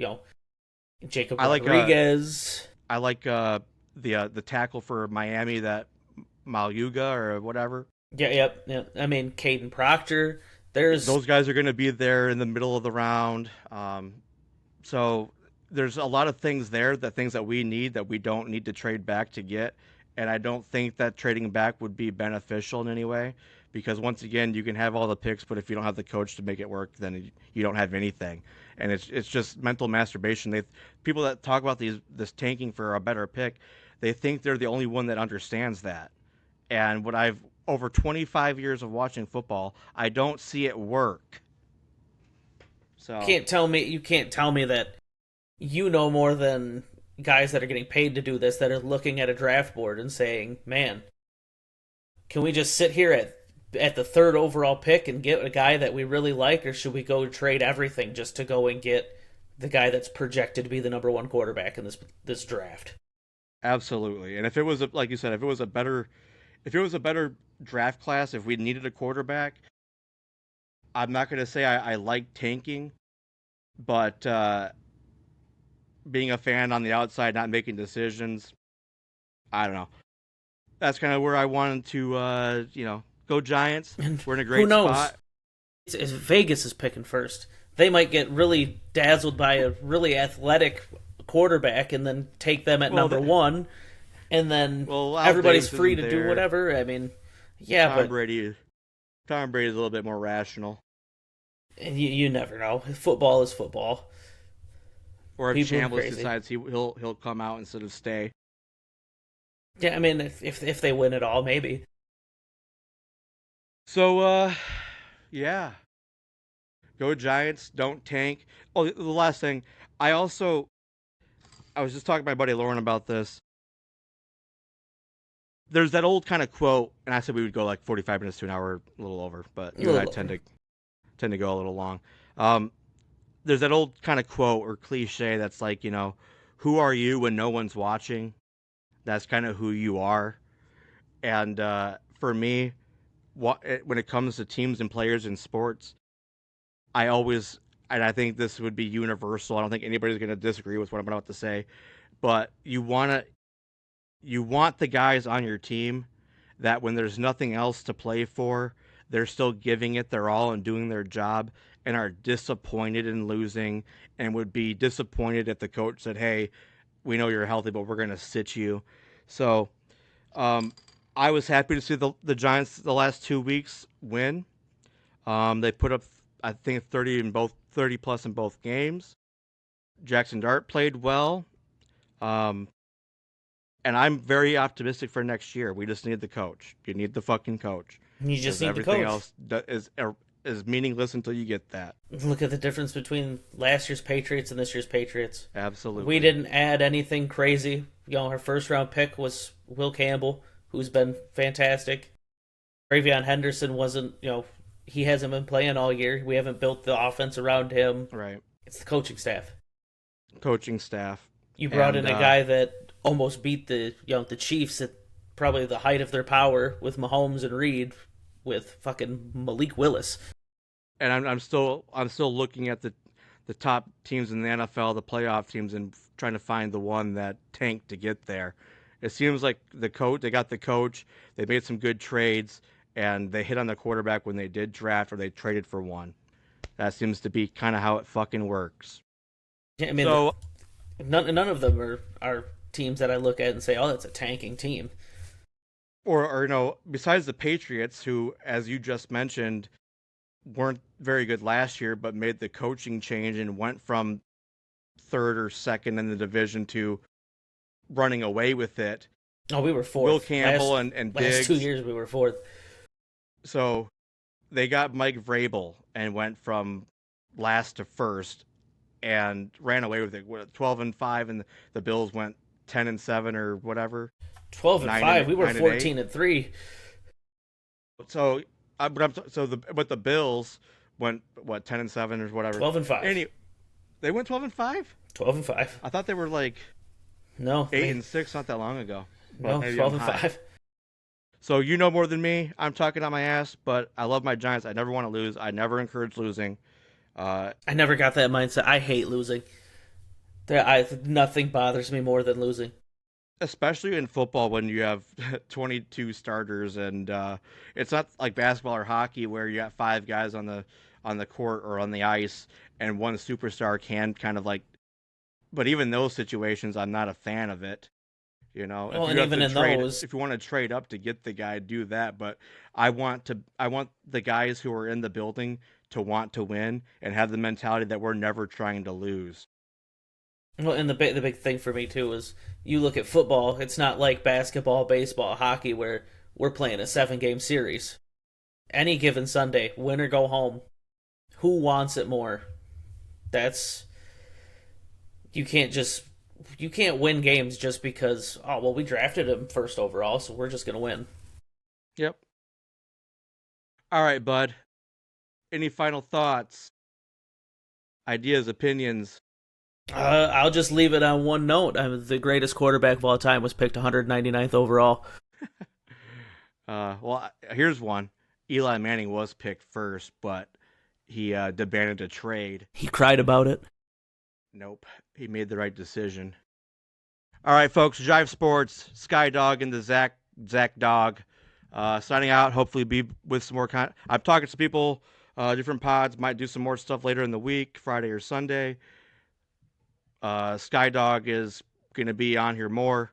Jacob I like Rodriguez. the tackle for Miami, that Maluga or whatever. Yeah, yep. Yeah. I mean, Caden Proctor. There's Those guys are going to be there in the middle of the round. So there's a lot of things there, that things that we need that we don't need to trade back to get. And I don't think that trading back would be beneficial in any way, because once again, you can have all the picks, but if you don't have the coach to make it work, then you don't have anything. And it's just mental masturbation. People that talk about this tanking for a better pick, they think they're the only one that understands that. And what I've over 25 years of watching football, I don't see it work. So you can't tell me that you know more than guys that are getting paid to do this, that are looking at a draft board and saying, "Man, can we just sit here at the third overall pick and get a guy that we really like, or should we go trade everything just to go and get the guy that's projected to be the number one quarterback in this draft?" absolutely. And if it was like you said, if it was a better draft class, if we needed a quarterback, I'm not going to say I like tanking, but being a fan on the outside, not making decisions, I don't know. That's kind of where I wanted to, go Giants. And We're in a who great knows? spot. It's Vegas is picking first. They might get really dazzled by a really athletic quarterback and then take them at Well, number one, and then Al everybody's Davis free isn't to do there. whatever. I mean, yeah, Tom but Brady, Tom Brady is a little bit more rational. you never know. Football is football. Or if People are Chambliss crazy. decides he'll come out instead of stay. Yeah, I mean, if they win it all, maybe. So yeah, go Giants. Don't tank. Oh, the last thing. I was just talking to my buddy Lauren about this. There's that old kind of quote, and I said we would go like 45 minutes to an hour, a little over, but A you and I little over. tend to go a little long. Um, there's that old kind of quote or cliche that's like, who are you when no one's watching? That's kind of who you are. And for me, when it comes to teams and players in sports, I always, and I think this would be universal. I don't think anybody's going to disagree with what I'm about to say, but you want the guys on your team that when there's nothing else to play for, they're still giving it their all and doing their job, and are disappointed in losing, and would be disappointed if the coach said, "Hey, we know you're healthy, but we're going to sit you." So um, I was happy to see the Giants the last 2 weeks win. They put up, I think, 30 plus in both games. Jackson Dart played well. Um, and I'm very optimistic for next year. We just need the coach. You need the fucking coach, You just because need the everything coach. else is meaningless until you get that. Look at the difference between last year's Patriots and this year's Patriots. We Absolutely. didn't add anything crazy. Her first round pick was Will Campbell, who's been fantastic. Ravion Henderson wasn't, he hasn't been playing all year. We haven't built the offense around him. Right. It's the coaching staff. Coaching staff. You brought And in a guy that almost beat the Chiefs at probably the height of their power with Mahomes and Reed with fucking Malik Willis. and I'm still looking at the top teams in the NFL, the playoff teams, and trying to find the one that tanked to get there. It seems like they got the coach, they made some good trades, and they hit on the quarterback when they did draft or they traded for one. That seems to be kind of how it fucking works. I mean, So, none of them are teams that I look at and say, "Oh, that's a tanking team." or besides the Patriots, who, as you just mentioned, weren't very good last year, but made the coaching change and went from third or second in the division to running away with it. Oh, we were Will fourth Campbell and last two Diggs. years. We were fourth. So they got Mike Vrabel and went from last to first and ran away with it. 12-5, and the Bills went 10-7 or whatever, 12-5. We were 9-8. 14-3. So, but the Bills went what 10-7 or whatever. 12-5. Any They went 12-5. 12-5. I thought they were like No, 8-6 not that long ago. But no, maybe I'm high. 12-5. So you know more than me. I'm talking on my ass, but I love my Giants. I never want to lose. I never encourage losing. Uh, I never got that mindset. I hate losing. Nothing bothers me more than losing. Especially in football when you have 22 starters, and it's not like basketball or hockey where you got five guys on the court or on the ice, and one superstar can kind of like. But even those situations, I'm not a fan of it. If Well, and you have even to in trade, those, if you want to trade up to get the guy, do that. But I want the guys who are in the building to want to win and have the mentality that we're never trying to lose. well, and the big thing for me too is you look at football. It's not like basketball, baseball, hockey where we're playing a 7 game series. Any given Sunday, win or go home. Who wants it more? That's you can't just you can't win games just because we drafted him first overall, so we're just gonna win. Yep. All right, bud. Any final thoughts, ideas, opinions? I'll just leave it on one note. The greatest quarterback of all time was picked 199th overall. Well, here's one. Eli Manning was picked first, but he demanded a trade. He cried about it. Nope, he made the right decision. All right, folks. Jive Sports, Skydog, and the Zach Dog. Signing out. Hopefully, be with some more. I'm talking to people, different pods. Might do some more stuff later in the week, Friday or Sunday. Skydog is going to be on here more.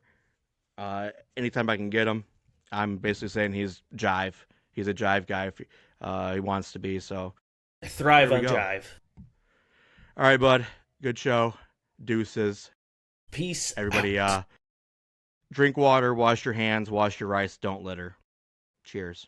Anytime I can get him. I'm basically saying he's jive. He's a jive guy if he wants to be. So I thrive there we on go. jive. All right, bud. Good show. Deuces. Peace Everybody, out. drink water, wash your hands, wash your rice, don't litter. Cheers.